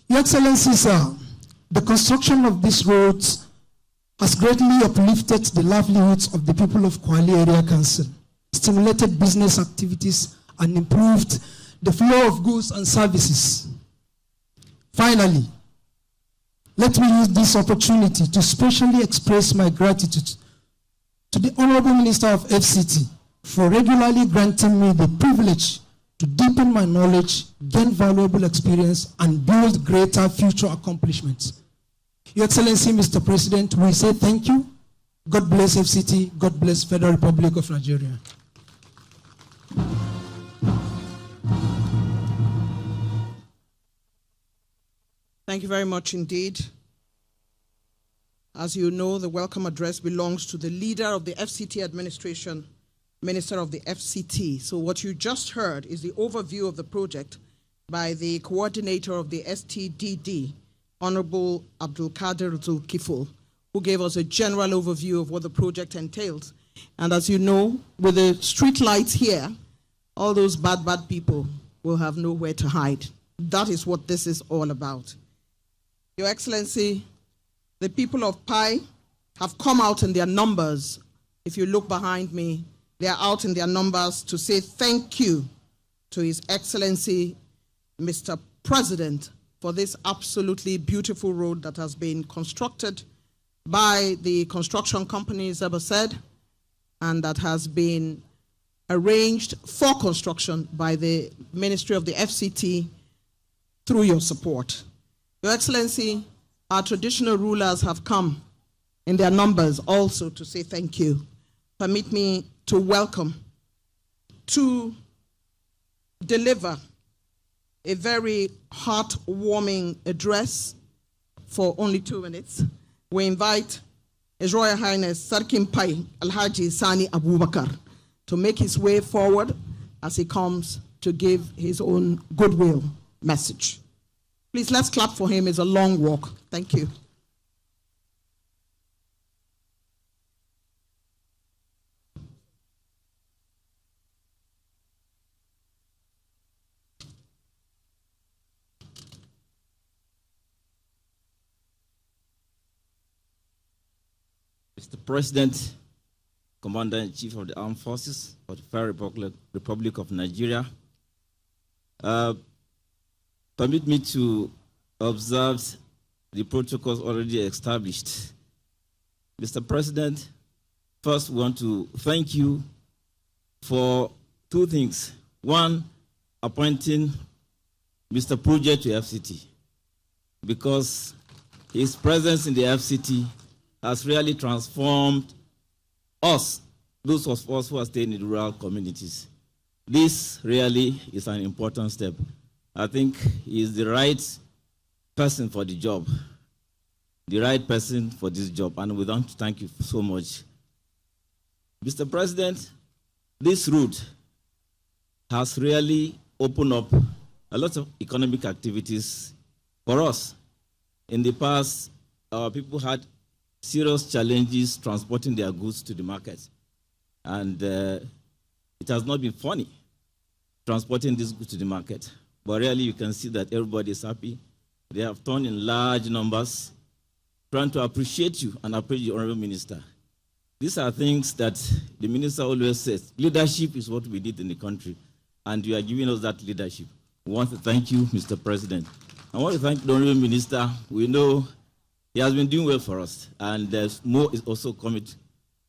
Your Excellency, sir, the construction of these roads has greatly uplifted the livelihoods of the people of Kwali Area Council, stimulated business activities, and improved the flow of goods and services. Finally, let me use this opportunity to specially express my gratitude to the Honourable Minister of FCT for regularly granting me the privilege to deepen my knowledge, gain valuable experience, and build greater future accomplishments. Your Excellency, Mr. President, we say thank you. God bless FCT. God bless Federal Republic of Nigeria. Thank you very much indeed. As you know, the welcome address belongs to the leader of the FCT administration, Minister of the FCT. So what you just heard is the overview of the project by the coordinator of the STDD, Honourable Abdulkadir Zulkifil, who gave us a general overview of what the project entails. And as you know, with the street lights here, all those bad people will have nowhere to hide. That is what this is all about. Your Excellency, the people of Pai have come out in their numbers. If you look behind me, they are out in their numbers to say thank you to His Excellency, Mr. President, for this absolutely beautiful road that has been constructed by the construction company, as Zeba said, and that has been arranged for construction by the Ministry of the FCT through your support. Your Excellency, our traditional rulers have come in their numbers also to say thank you. Permit me to welcome, to deliver a very heartwarming address for only 2 minutes. We invite His Royal Highness Sarkin Pai Alhaji Sani Abubakar to make his way forward as he comes to give his own goodwill message. Please, let's clap for him. It's a long walk. Thank you. Mr. President, Commander-in-Chief of the Armed Forces of the Federal Republic of Nigeria, permit me to observe the protocols already established. Mr. President, first we want to thank you for 2 things. One, appointing Mr. Project to FCT, because his presence in the FCT has really transformed us, those of us who are staying in rural communities. This really is an important step. I think he is the right person for the job, the right person for this job, and we want to thank you so much. Mr. President, this route has really opened up a lot of economic activities for us. In the past, our people had serious challenges transporting their goods to the market. And it has not been funny transporting these goods to the market. But really you can see that everybody is happy. They have turned in large numbers, trying to appreciate you and appreciate the Honourable Minister. These are things that the Minister always says, leadership is what we need in the country. And you are giving us that leadership. We want to thank you, Mr. President. I want to thank the Honourable Minister. We know he has been doing well for us, and there's more is also coming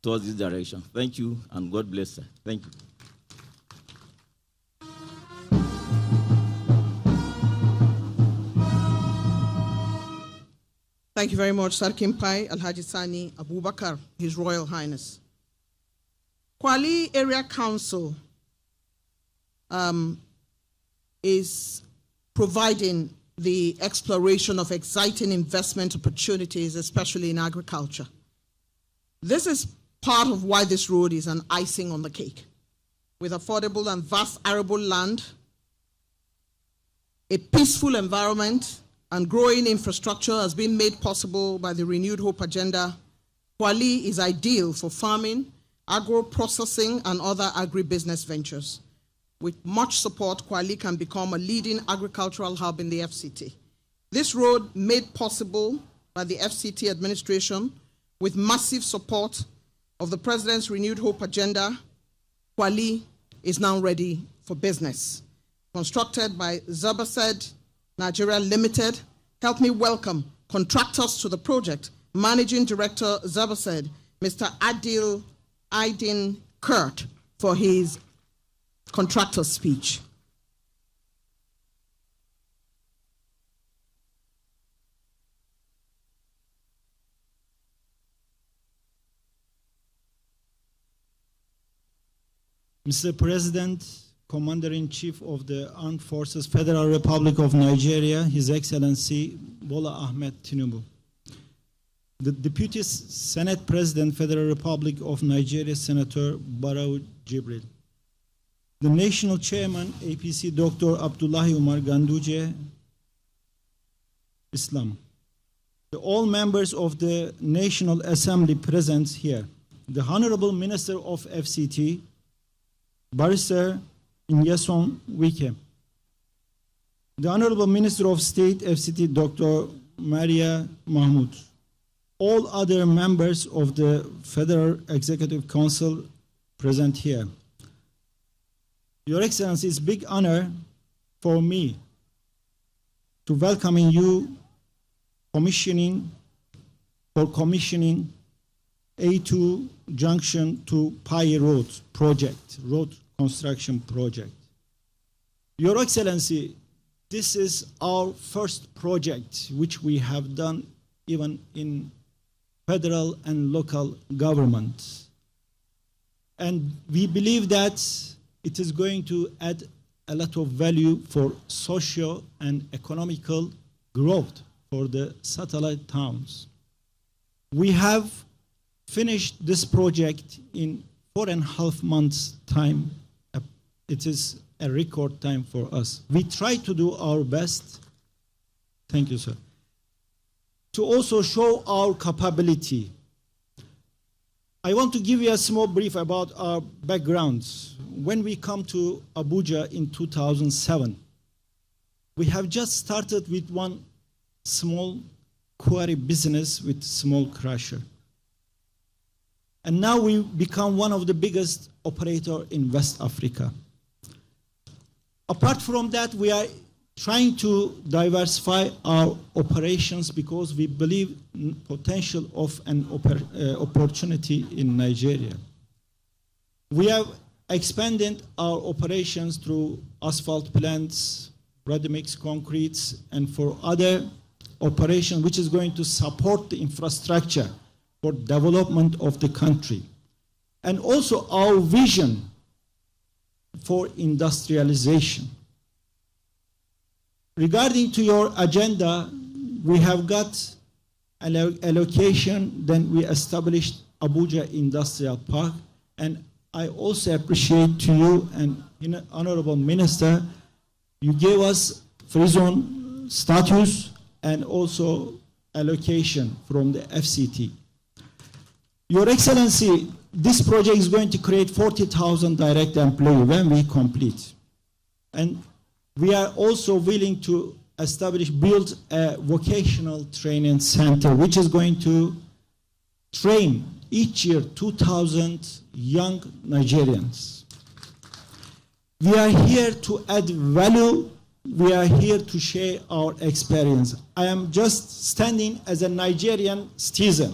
towards this direction. Thank you, and God bless her. Thank you. Thank you very much, Sarkin Pai Alhaji Sani Abubakar, His Royal Highness. Kwali Area Council is providing the exploration of exciting investment opportunities, especially in agriculture. This is part of why this road is an icing on the cake. With affordable and vast arable land, a peaceful environment, and growing infrastructure has been made possible by the Renewed Hope Agenda. Kwali is ideal for farming, agro-processing, and other agribusiness ventures. With much support, Kwali can become a leading agricultural hub in the FCT. This road, made possible by the FCT administration with massive support of the President's Renewed Hope Agenda, Kwali is now ready for business. Constructed by Zeba Nigeria Limited. Help me welcome contractors to the project. Managing Director Zeba Mr. Adil Aydin Kurt, for his contractor speech. Mr. President, Commander-in-Chief of the Armed Forces, Federal Republic of Nigeria, His Excellency Bola Ahmed Tinubu. The Deputy Senate President, Federal Republic of Nigeria, Senator Barau Jibril. The National Chairman, APC, Dr. Abdullahi Umar Ganduje, Islam. All members of the National Assembly present here. The Honourable Minister of FCT, Barrister Nyesom Wike. The Honourable Minister of State, FCT, Dr. Maria Mahmoud. all other members of the Federal Executive Council present here. Your Excellency, it's a big honor for me to welcoming you commissioning A2 Junction to Pai Road project, road construction project. Your Excellency, this is our first project which we have done even in federal and local government. And we believe that it is going to add a lot of value for socio and economical growth for the satellite towns. We have finished this project in 4.5 months' time. It is a record time for us. We try to do our best. Thank you, sir. To also show our capability. I want to give you a small brief about our backgrounds. When we come to Abuja in 2007, we have just started with one small quarry business with small crusher. And now we become one of the biggest operators in West Africa. Apart from that, we are trying to diversify our operations because we believe in potential of an opportunity in Nigeria. We have expanded our operations through asphalt plants, ready-mix concretes, and for other operations which is going to support the infrastructure for development of the country. And also our vision for industrialization. Regarding to your agenda, we have got allocation, then we established Abuja Industrial Park, and I also appreciate to you and Honourable Minister, you gave us free zone status and also allocation from the FCT. Your Excellency, this project is going to create 40,000 direct employees when we complete. And we are also willing to build a vocational training center, which is going to train each year 2,000 young Nigerians. We are here to add value. We are here to share our experience. I am just standing as a Nigerian citizen.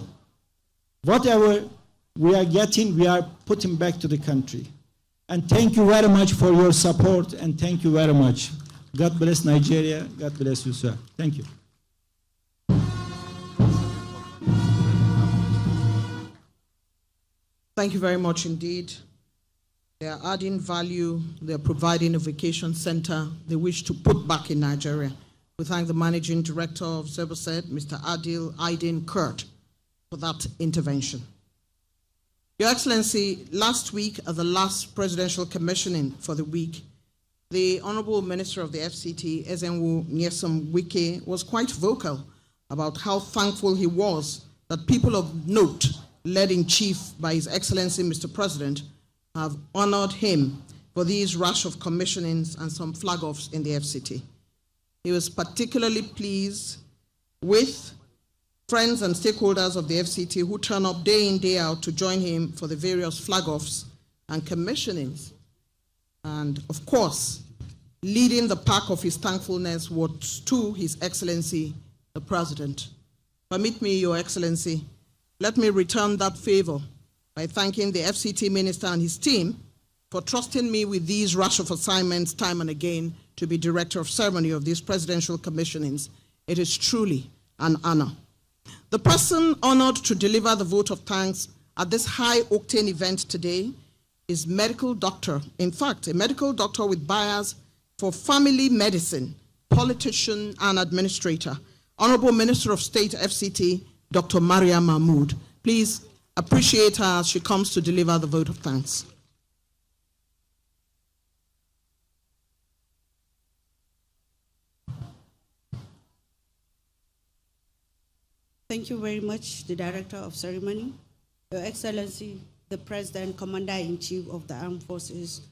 Whatever we are getting, we are putting back to the country. And thank you very much for your support, and thank you very much. God bless Nigeria. God bless you, sir. Thank you. Thank you very much indeed. They are adding value. They are providing a vacation center they wish to put back in Nigeria. We thank the Managing Director of Zebosed, Mr. Adil Aydin Kurt, for that intervention. Your Excellency, last week at the last presidential commissioning for the week, the Honourable Minister of the FCT, Nyesom Wike, was quite vocal about how thankful he was that people of note, led in chief by His Excellency Mr. President, have honoured him for these rush of commissionings and some flag-offs in the FCT. He was particularly pleased with friends and stakeholders of the FCT who turn up day in, day out to join him for the various flag-offs and commissionings. And of course, leading the pack of his thankfulness was to His Excellency, the President. Permit me, Your Excellency, let me return that favor by thanking the FCT Minister and his team for trusting me with these rush of assignments time and again to be Director of Ceremony of these presidential commissionings. It is truly an honor. The person honored to deliver the vote of thanks at this high-octane event today is medical doctor, in fact, a medical doctor with bias for family medicine, politician and administrator, Honourable Minister of State, FCT, Dr. Maria Mahmood. Please appreciate her as she comes to deliver the vote of thanks. Thank you very much, the Director of Ceremony, Your Excellency, the President, Commander-in-Chief of the Armed Forces,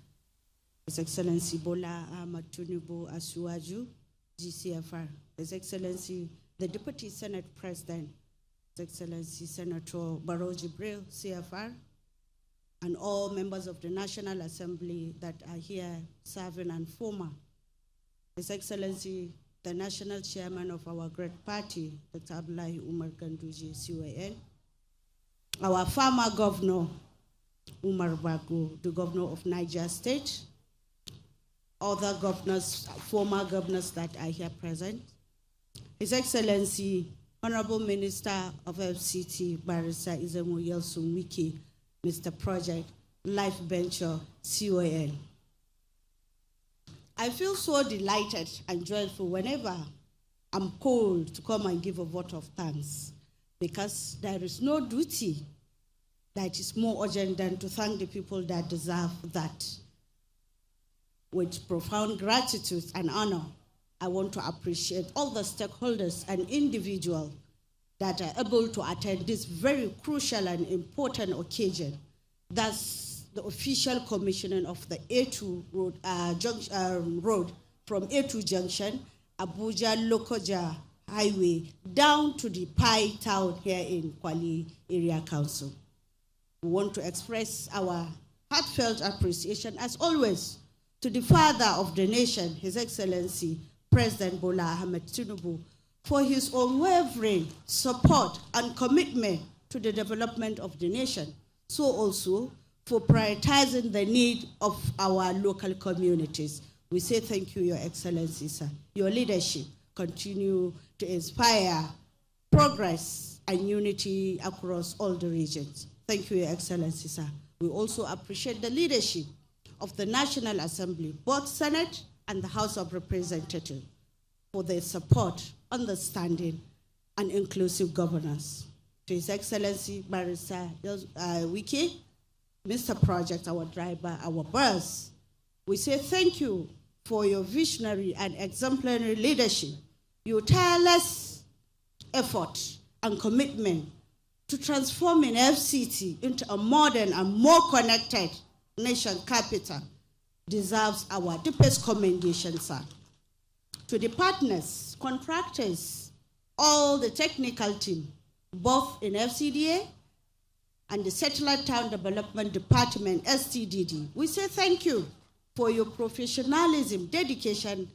His Excellency Bola Ahmed Tinubu Asuwaju, GCFR, His Excellency, the Deputy Senate President, His Excellency Senator Barrow Jibril, CFR, and all members of the National Assembly that are here serving and former. His Excellency, the National Chairman of our great party, Dr. Abdullahi Umar Ganduje, CON, our former governor, Umar Bago, the governor of Niger State, other governors, former governors that are here present, His Excellency, Honourable Minister of FCT, Barrister Nyesom Wike, Mr. Project, Life Venture, CON. I feel so delighted and joyful whenever I'm called to come and give a vote of thanks, because there is no duty that is more urgent than to thank the people that deserve that. With profound gratitude and honor, I want to appreciate all the stakeholders and individuals that are able to attend this very crucial and important occasion. That's the official commissioning of the A2 road from A2 Junction, Abuja Lokoja Highway, down to the Pai Town here in Kwali Area Council. We want to express our heartfelt appreciation, as always, to the father of the nation, His Excellency, President Bola Ahmed Tinubu, for his unwavering support and commitment to the development of the nation. So also for prioritizing the need of our local communities. We say thank you, Your Excellency, sir. Your leadership continue to inspire progress and unity across all the regions. Thank you, Your Excellency, sir. We also appreciate the leadership of the National Assembly, both Senate and the House of Representatives, for their support, understanding, and inclusive governance. To His Excellency, Barrister Wike, Mr. Project, our driver, our boss, we say thank you for your visionary and exemplary leadership, your tireless effort and commitment to transforming FCT into a modern and more connected nation capital deserves our deepest commendation, sir. To the partners, contractors, all the technical team, both in FCDA and the Satellite Town Development Department, STDD, we say thank you for your professionalism, dedication,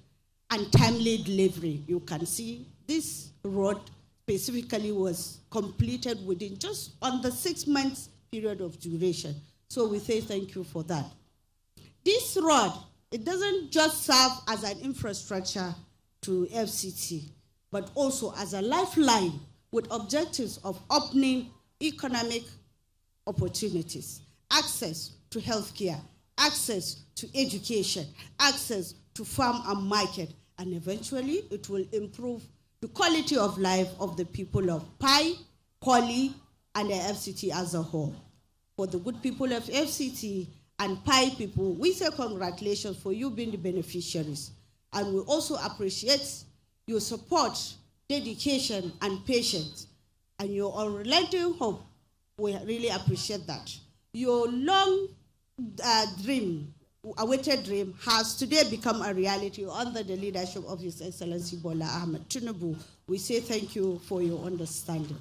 and timely delivery. You can see this road specifically was completed within just under 6 months period of duration. So we say thank you for that. This road, it doesn't just serve as an infrastructure to FCT, but also as a lifeline with objectives of opening economic opportunities, access to healthcare, access to education, access to farm and market, and eventually it will improve the quality of life of the people of Pai, Kwali, and the FCT as a whole. For the good people of FCT and Pai people, we say congratulations for you being the beneficiaries. And we also appreciate your support, dedication, and patience, and your unrelenting hope. We really appreciate that. Your long awaited dream has today become a reality under the leadership of His Excellency Bola Ahmed Tinubu. We say thank you for your understanding.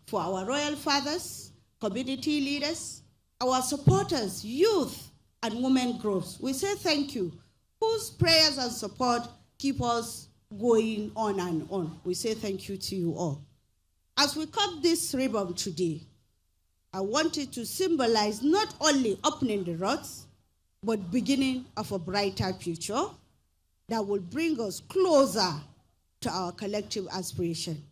For our royal fathers, community leaders, our supporters, youth, and women groups, we say thank you, whose prayers and support keep us going on and on. We say thank you to you all. As we cut this ribbon today, I wanted to symbolize not only opening the roads, but beginning of a brighter future that will bring us closer to our collective aspiration.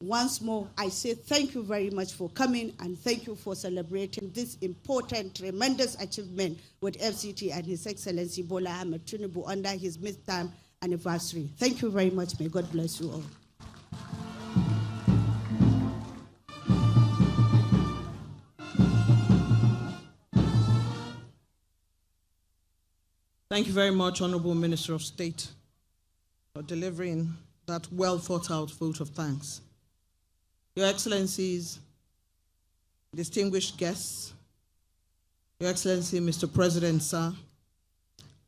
Once more, I say thank you very much for coming, and thank you for celebrating this important, tremendous achievement with FCT and His Excellency Bola Ahmed Tinubu under his midterm anniversary. Thank you very much. May God bless you all. Thank you very much, Honourable Minister of State, for delivering that well-thought-out vote of thanks. Your Excellencies, distinguished guests, Your Excellency, Mr. President, sir,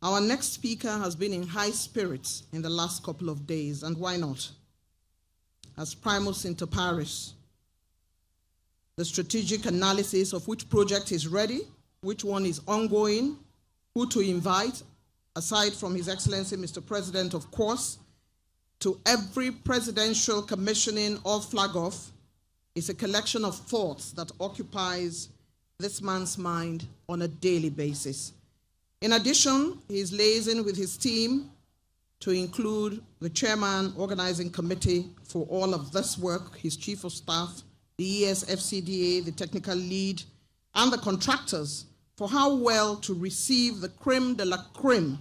our next speaker has been in high spirits in the last couple of days, and why not? As primus inter pares, the strategic analysis of which project is ready, which one is ongoing, who to invite, aside from His Excellency, Mr. President, of course, to every presidential commissioning or flag off is a collection of thoughts that occupies this man's mind on a daily basis. In addition, he is liaising with his team to include the chairman organizing committee for all of this work, his chief of staff, the ESFCDA, the technical lead, and the contractors for how well to receive the creme de la creme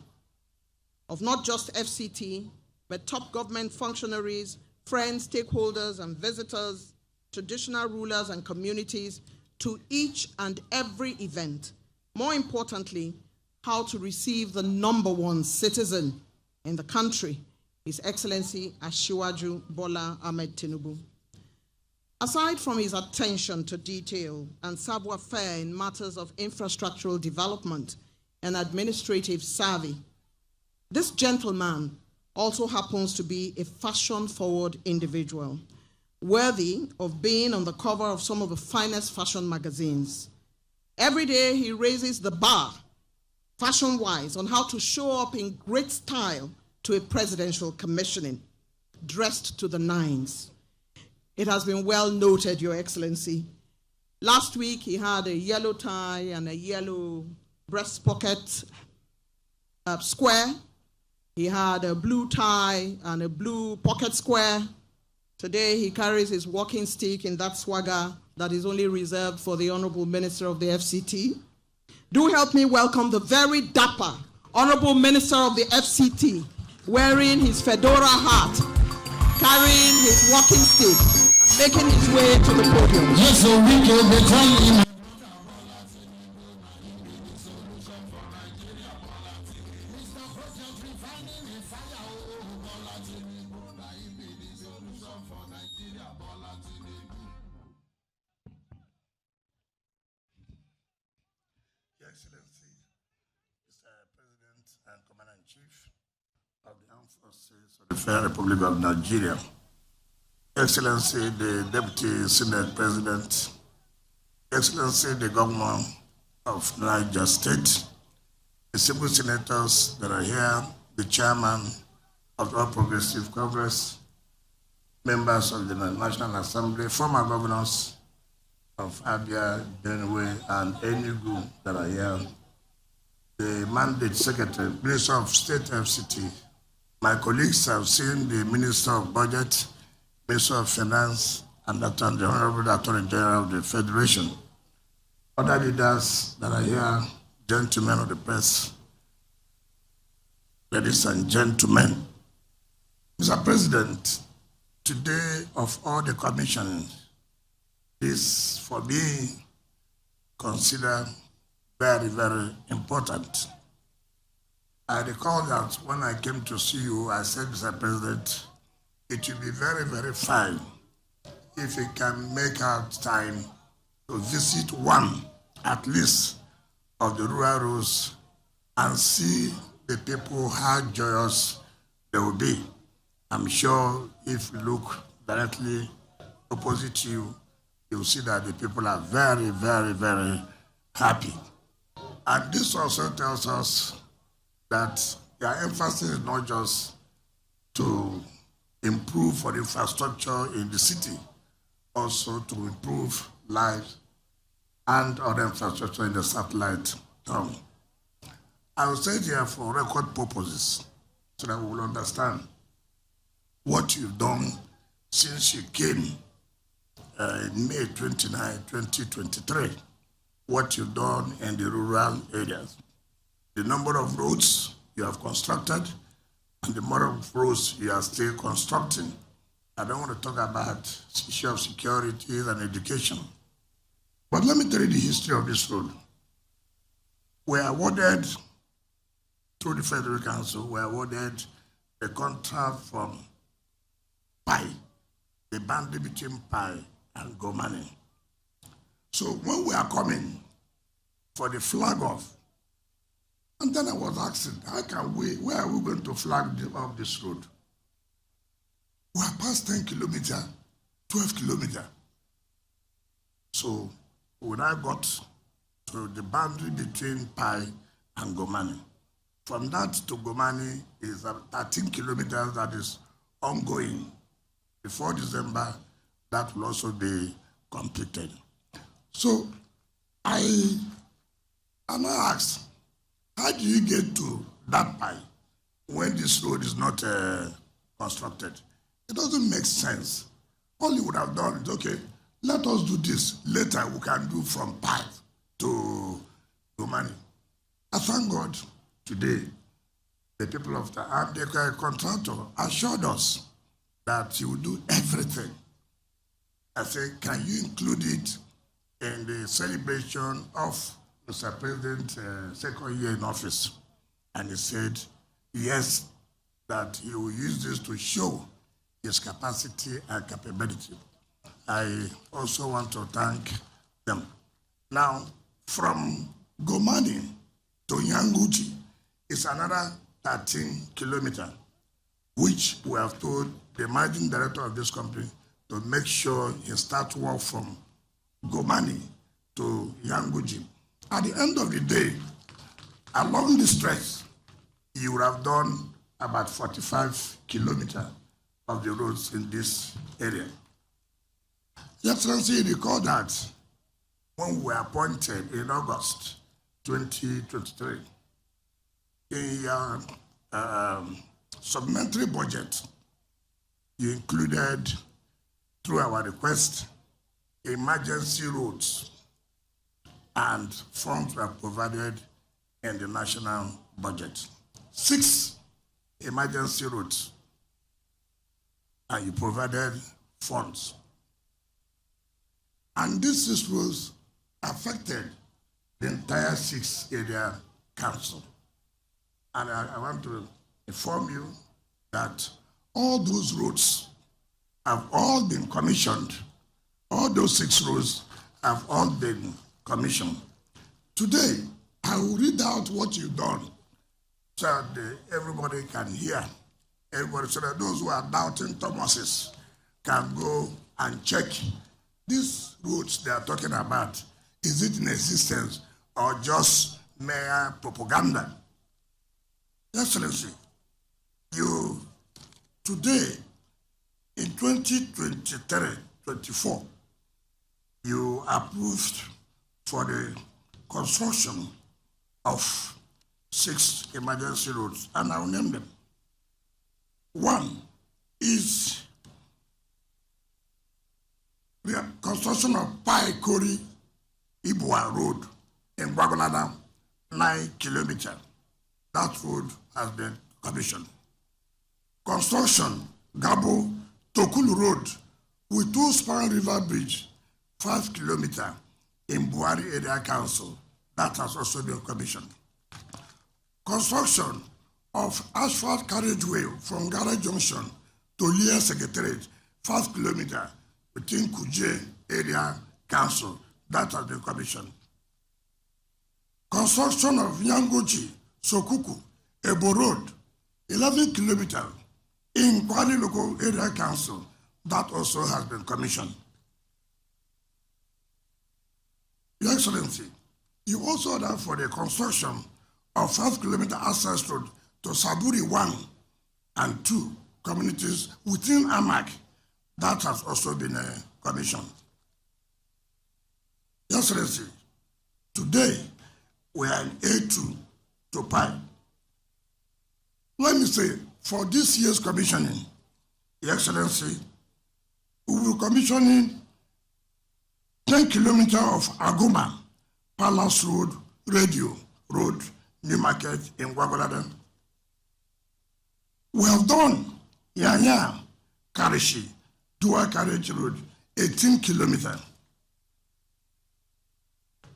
of not just FCT, but top government functionaries, friends, stakeholders, and visitors, traditional rulers and communities to each and every event. More importantly, how to receive the #1 citizen in the country, His Excellency Asiwaju Bola Ahmed Tinubu. Aside from his attention to detail and savoir-faire in matters of infrastructural development and administrative savvy, this gentleman also happens to be a fashion-forward individual, worthy of being on the cover of some of the finest fashion magazines. Every day he raises the bar, fashion-wise, on how to show up in great style to a presidential commissioning, dressed to the nines. It has been well noted, Your Excellency. Last week he had a yellow tie and a yellow breast pocket square. He had a blue tie and a blue pocket square. Today he carries his walking stick in that swagger that is only reserved for the Honourable Minister of the FCT. Do help me welcome the very dapper Honourable Minister of the FCT, wearing his fedora hat, carrying his walking stick, and making his way to the podium. Nyesom Wike, Your Excellency, Mr. President and Commander-in-Chief of the Armed Forces of the Federal Republic of Nigeria, Your Excellency, the Deputy Senate President, Your Excellency, the Governor of Niger State, the civil senators that are here, the Chairman of the All Progressive Congress, members of the National Assembly, former governors of Abia, Benue, and Enugu that are here, the Mandate Secretary, Minister of State FCT. My colleagues have seen the Minister of Budget, Minister of Finance, and the Honourable Attorney General of the Federation. Other leaders that are here, gentlemen of the press, ladies and gentlemen. Mr. President, today of all the commissions, is for me considered very, very important. I recall that when I came to see you, I said, Mr. President, it will be very, very fine if you can make out time to visit one, at least, of the rural roads and see the people how joyous they will be. I'm sure if you look directly opposite you, you'll see that the people are very, very, very happy. And this also tells us that their emphasis is not just to improve for infrastructure in the city, also to improve lives and other infrastructure in the satellite town. I will say here for record purposes so that we will understand what you've done since you came in May 29, 2023, what you've done in the rural areas, the number of roads you have constructed, and the number of roads you are still constructing. I don't want to talk about the issue of security and education. But let me tell you the history of this road. We are awarded, through the Federal Council, we are awarded a contract from Pai, the boundary between Pai and Gomani. So when we are coming for the flag off, and then I was asking, where are we going to flag off this road? We are past 10 kilometers, 12 kilometers. So we now got to the boundary between Pai and Gomani. From that to Gomani is 13 kilometers that is ongoing. Before December, that will also be completed. So I ask, how do you get to that Pai when this road is not constructed? It doesn't make sense. All you would have done is, okay, let us do this. Later we can do from Pai to Gomani. I thank God today, the people of the contractor assured us that he will do everything. I said, can you include it in the celebration of Mr. President's second year in office? And he said, yes, that he will use this to show his capacity and capability. I also want to thank them. Now, from Gomani to Nyanguchi is another 13 kilometers, which we have told the managing director of this company to make sure he starts work from Gomani to Nyanguchi. At the end of the day, along the stretch, you would have done about 45 kilometers of the roads in this area. Your Excellency, recall that when we were appointed in August 2023, in your supplementary budget, you included, through our request, emergency roads, and funds were provided in the national budget. 6 emergency roads, and you provided funds. And this 6 roads affected the entire 6-area council. And I want to inform you that all those roads have all been commissioned. All those 6 roads have all been commissioned. Today, I will read out what you've done so that everybody can hear. Everybody, so that those who are doubting Thomas's can go and check these roads they are talking about. Is it in existence or just mere propaganda? Excellency, you today in 2023-24, you approved for the construction of 6 emergency roads, and I'll name them. One is the construction of Pai Kori Ibua Road in Gwagwalada, 9 kilometers. That road has been commissioned. Construction, Gabo Tokulu Road with 2-span river bridge, 5 kilometers in Buhari Area Council. That has also been commissioned. Construction of asphalt carriageway from Lokoja Junction to Lia Secretariat, 5 kilometers within Kuje Area Council. That has been commissioned. Construction of Nyanguchi, Sokuku, Ebo Road, 11 kilometers in Kwali Local Area Council. That also has been commissioned. Your Excellency, you also ordered for the construction of 5-kilometer access road to Saburi 1 and 2 communities within Amak. That has also been commissioned. Your Excellency, today we are in A2 to Pai. Let me say, for this year's commissioning, Your Excellency, we will commissioning 10 kilometers of Aguma, Palace Road, Radio Road, New Market in Gwagwalada. We have done Yanya, Karishi, Dua Carriage Road, 18 kilometers.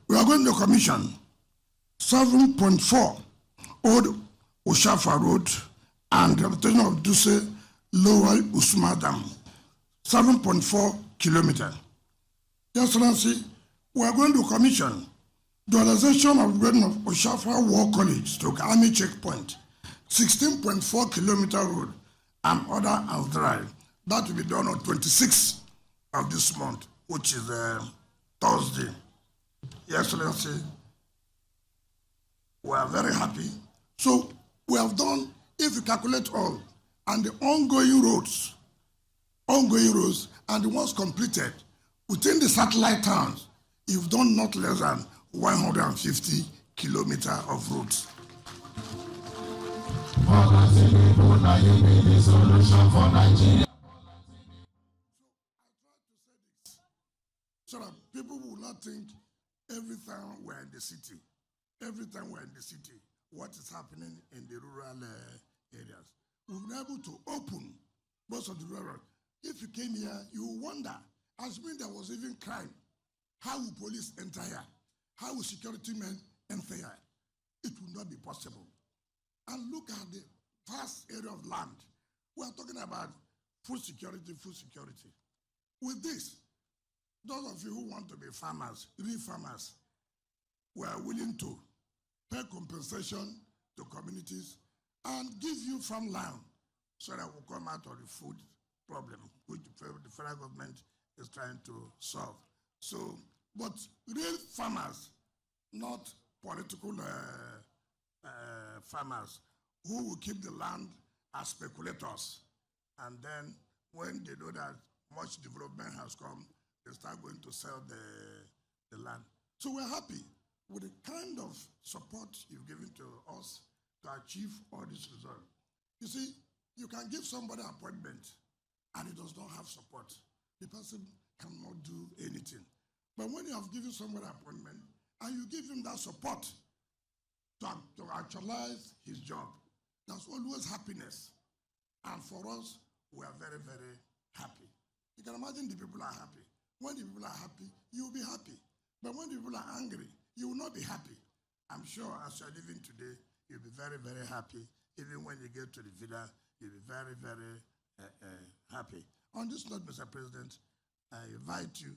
We are going to commission 7.4 Old Oshafa Road and the rehabilitation of Duse Lower Usma Dam, 7.4 kilometers. Your Excellency, we are going to commission the realization of the of Oshafa War College to Army Checkpoint, 16.4 kilometer road and other and drive. That will be done on 26th of this month, which is Thursday. Your Excellency, we are very happy. So we have done, if you calculate all, and the ongoing roads, and the ones completed, within the satellite towns, you've done not less than 150 kilometers of roads. So that people will not think every time we're in the city, what is happening in the rural areas. We've been able to open most of the rural. If you came here, you will wonder, as when there was even crime, how will police enter here? How will security men enter here? It will not be possible. And look at the vast area of land. We are talking about food security. With this, those of you who want to be farmers, real farmers, we are willing to pay compensation to communities and give you farmland so that we'll come out of the food problem, which the federal government is trying to solve. So, but real farmers, not political farmers, who will keep the land as speculators. And then when they know that much development has come, they start going to sell the land. So we're happy with the kind of support you've given to us to achieve all these results. You see, you can give somebody an appointment and he does not have support. The person cannot do anything. But when you have given somebody an appointment and you give him that support to actualize his job, that's always happiness. And for us, we are very, very happy. You can imagine the people are happy. When the people are happy, you will be happy. But when the people are angry, you will not be happy. I'm sure as you're living today, you'll be very, very happy. Even when you get to the villa, you'll be very, very happy. On this note, Mr. President, I invite you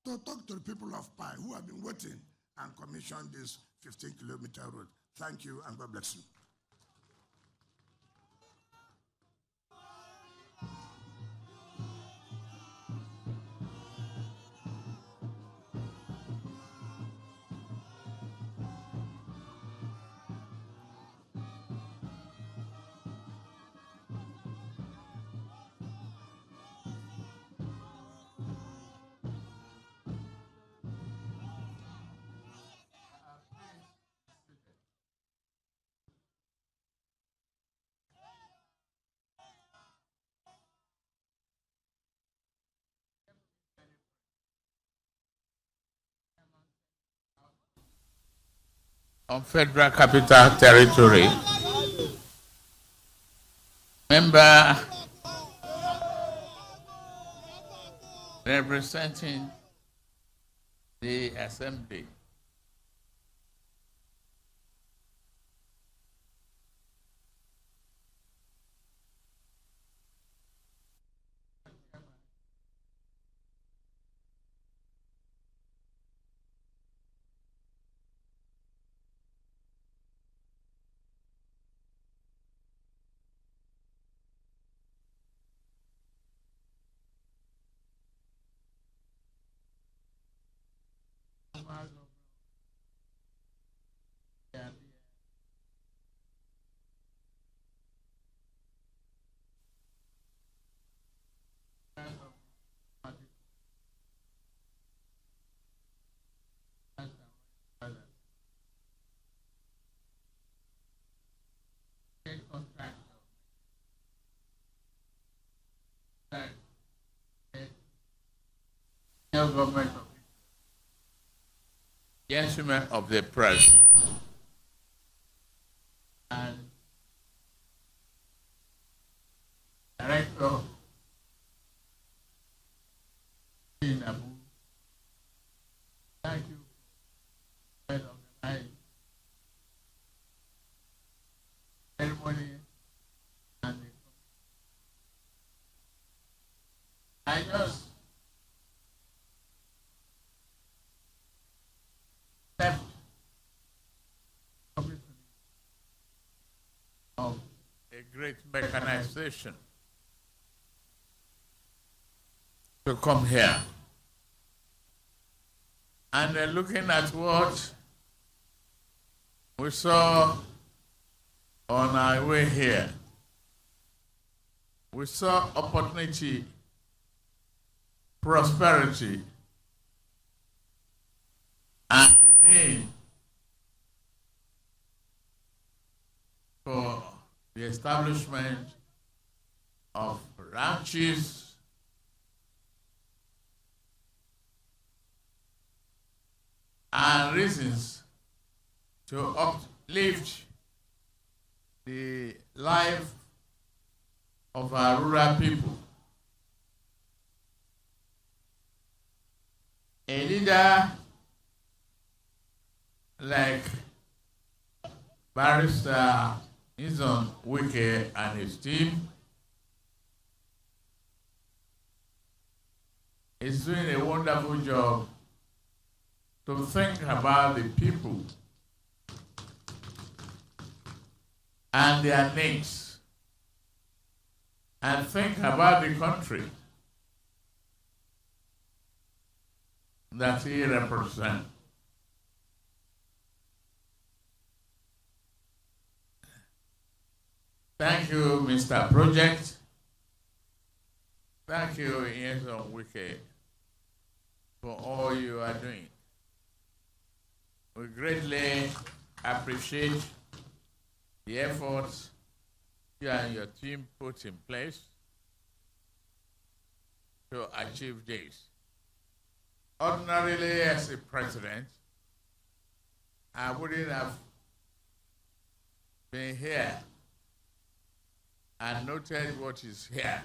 to talk to the people of Pai who have been waiting and commissioned this 15-kilometer road. Thank you, and God bless you. On Federal Capital Territory, member representing the Assembly, government of gentlemen of the press, and director in Abuja. Thank you for organizing ceremony and I just left of a great mechanization to come here And looking at what we saw on our way here, we saw opportunity, prosperity, and the need for the establishment of ranches, and reasons to uplift the life of our rural people. A leader like Barrister Nyesom Wike and his team is doing a wonderful job to think about the people and their needs, and think about the country that he represents. Thank you, Mr. Project. Thank you, Nyesom Wike, for all you are doing. We greatly appreciate the efforts you and your team put in place to achieve this. Ordinarily, as a president, I wouldn't have been here and noted what is here.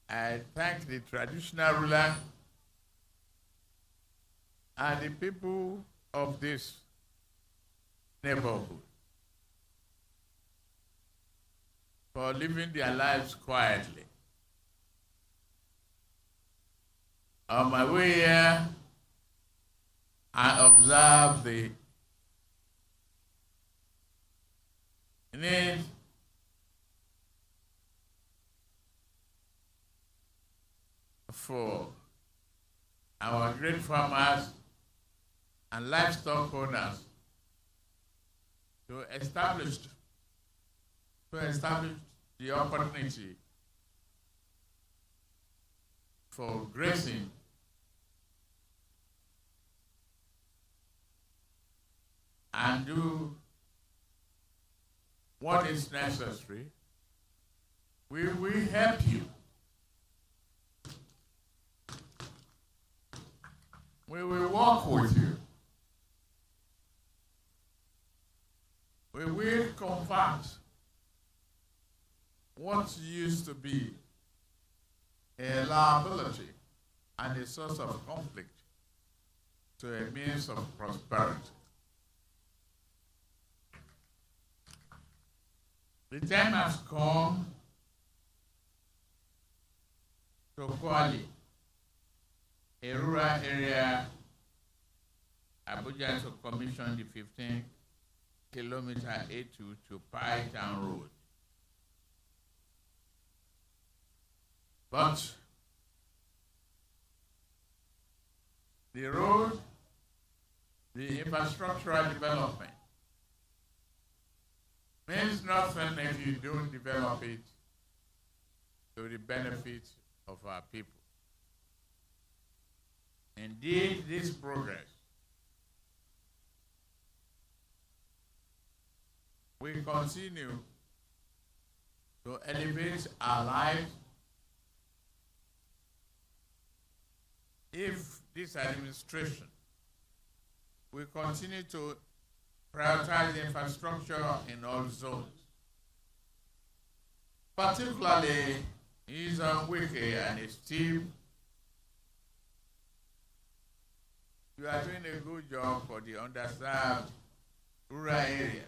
I thank the traditional ruler and the people of this neighborhood for living their lives quietly. On my way here, I observed the need for our great farmers and livestock owners to establish the opportunity for grazing and do what is necessary. We will help you. We will walk with you. We will convert what used to be a liability and a source of conflict to a means of prosperity. The time has come to Kwali, a rural area, Abuja, to commission the 15-kilometer A2 to Pai Town Road. But the road, the infrastructural development, means nothing if you don't develop it to the benefit of our people. Indeed, this progress will continue to elevate our lives if this administration will continue to prioritize infrastructure in all zones. Particularly, Nyesom Wike and his team, you are doing a good job for the underserved rural areas.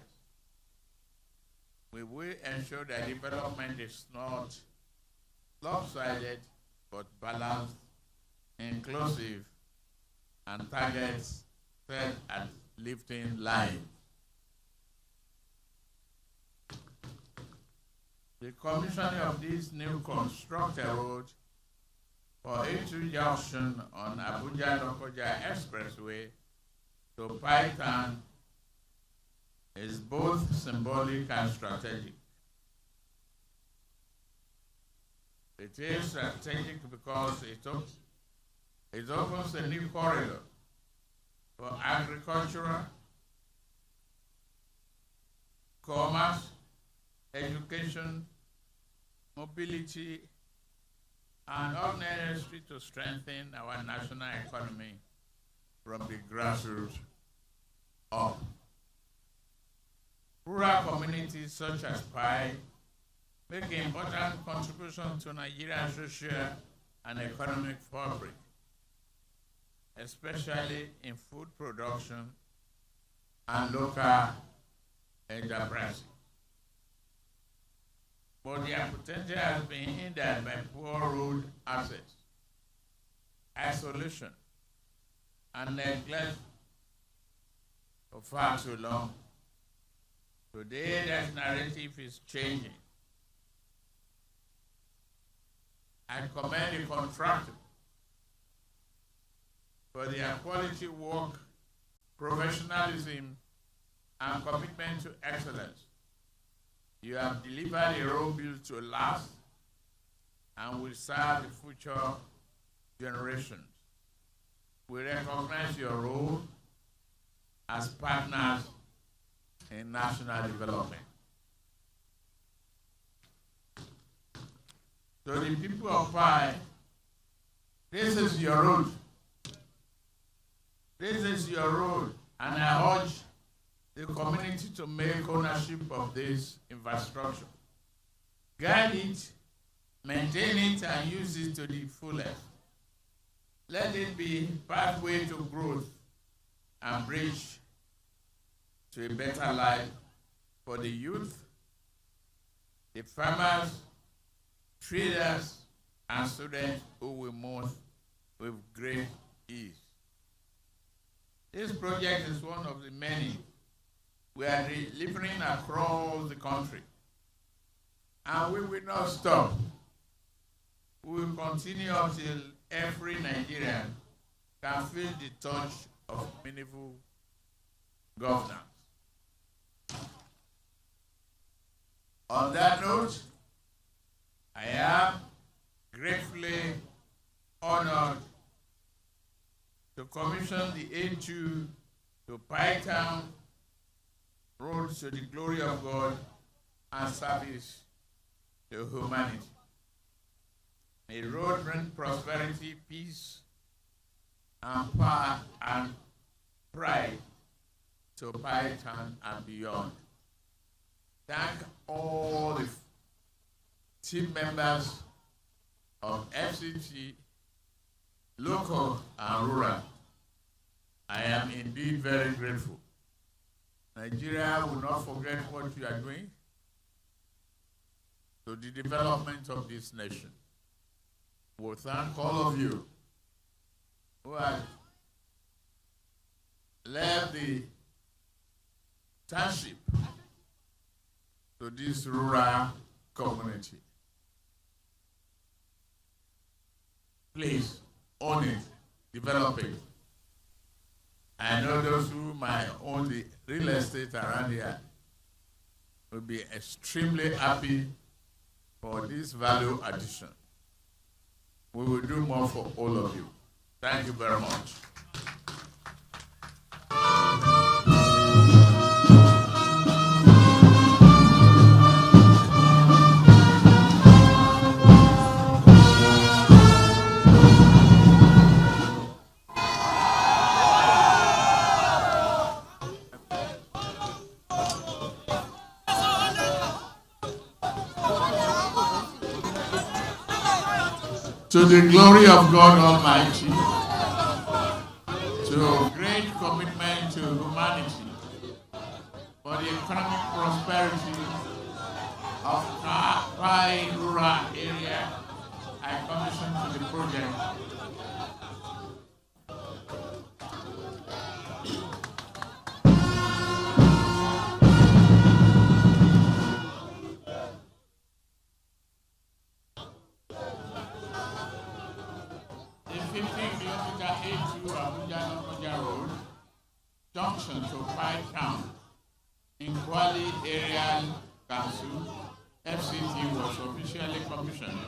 We will ensure that development is not lopsided, but balanced, inclusive, and targets set at lifting line. The commissioning of this new constructed road for A2 Junction on Abuja Lokoja Expressway to Pai Town is both symbolic and strategic. It is strategic because it opens a new corridor for agricultural, commerce, education, mobility, and all necessary to strengthen our national economy from the grassroots up. Rural communities such as Pai make important contributions to Nigeria's social and economic fabric, especially in food production and local enterprise. But their potential has been hindered by poor road access, isolation, and neglect for far too long. Today, that narrative is changing. I commend the contractor for their quality work, professionalism, and commitment to excellence. You have delivered a road built to last and will serve the future generations. We recognize your role as partners in national development. To the people of Pai, this is your road. This is your road, and I urge the community to make ownership of this infrastructure. Guide it, maintain it, and use it to the fullest. Let it be a pathway to growth and bridge to a better life for the youth, the farmers, traders, and students who will move with great ease. This project is one of the many we are delivering across the country, and we will not stop. We will continue until every Nigerian can feel the touch of meaningful governance. On that note, I am gratefully honored to commission the A2 to Pai Town road to the glory of God and service to humanity. May road bring prosperity, peace, and power and pride to Pai Town and beyond. Thank all the team members of FCT, local and rural. I am indeed very grateful. Nigeria will not forget what you are doing to the development of this nation. We thank all of you who have led the township to this rural community. Please own it, develop it. I know those who might own the real estate around here will be extremely happy for this value addition. We will do more for all of you. Thank you very much. To the glory of God Almighty, to great commitment to humanity, for the economic prosperity of Pai rural area, I commission to the project. Junction to Pai Town in Kwali Area Council, FCT was officially commissioned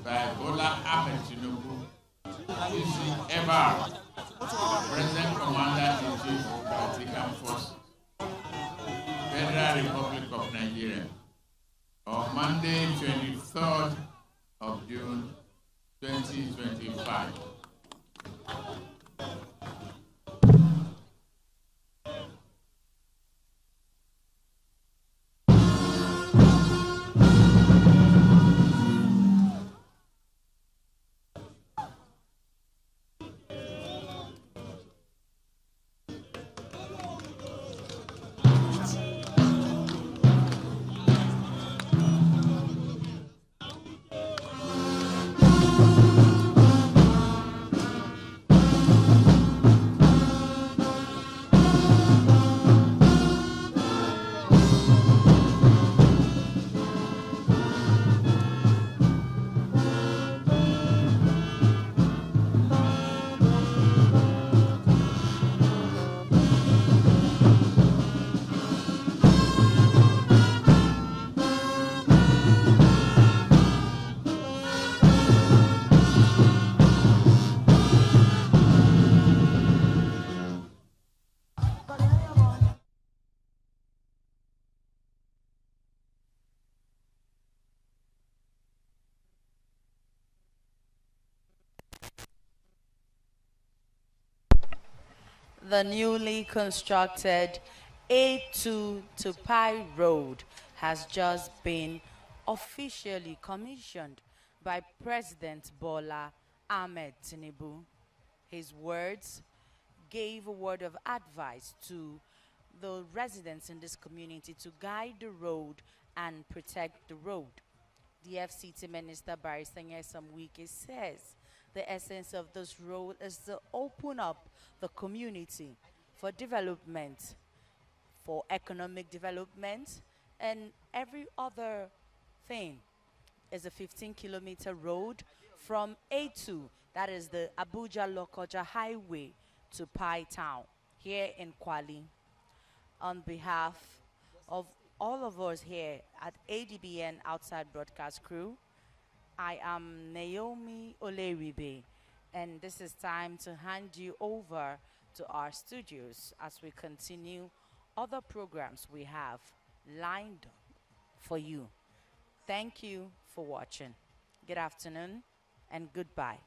by Bola Ahmed Tinubu, ECFR, President Commander-in-Chief of the Armed Forces, Federal Republic of Nigeria, on Monday, 23rd of June, 2025. The newly constructed A2 to Pai Road has just been officially commissioned by President Bola Ahmed Tinubu. His words gave a word of advice to the residents in this community to guide the road and protect the road. The FCT Minister Barrister Nyesom Wike says the essence of this road is to open up the community for development, for economic development, and every other thing. Is a 15-kilometer road from A2, that is the Abuja Lokoja Highway, to Pai Town, here in Kwali. On behalf of all of us here at ADBN Outside Broadcast Crew, I am Naomi Oleribe, and this is time to hand you over to our studios as we continue other programs we have lined up for you. Thank you for watching. Good afternoon and goodbye.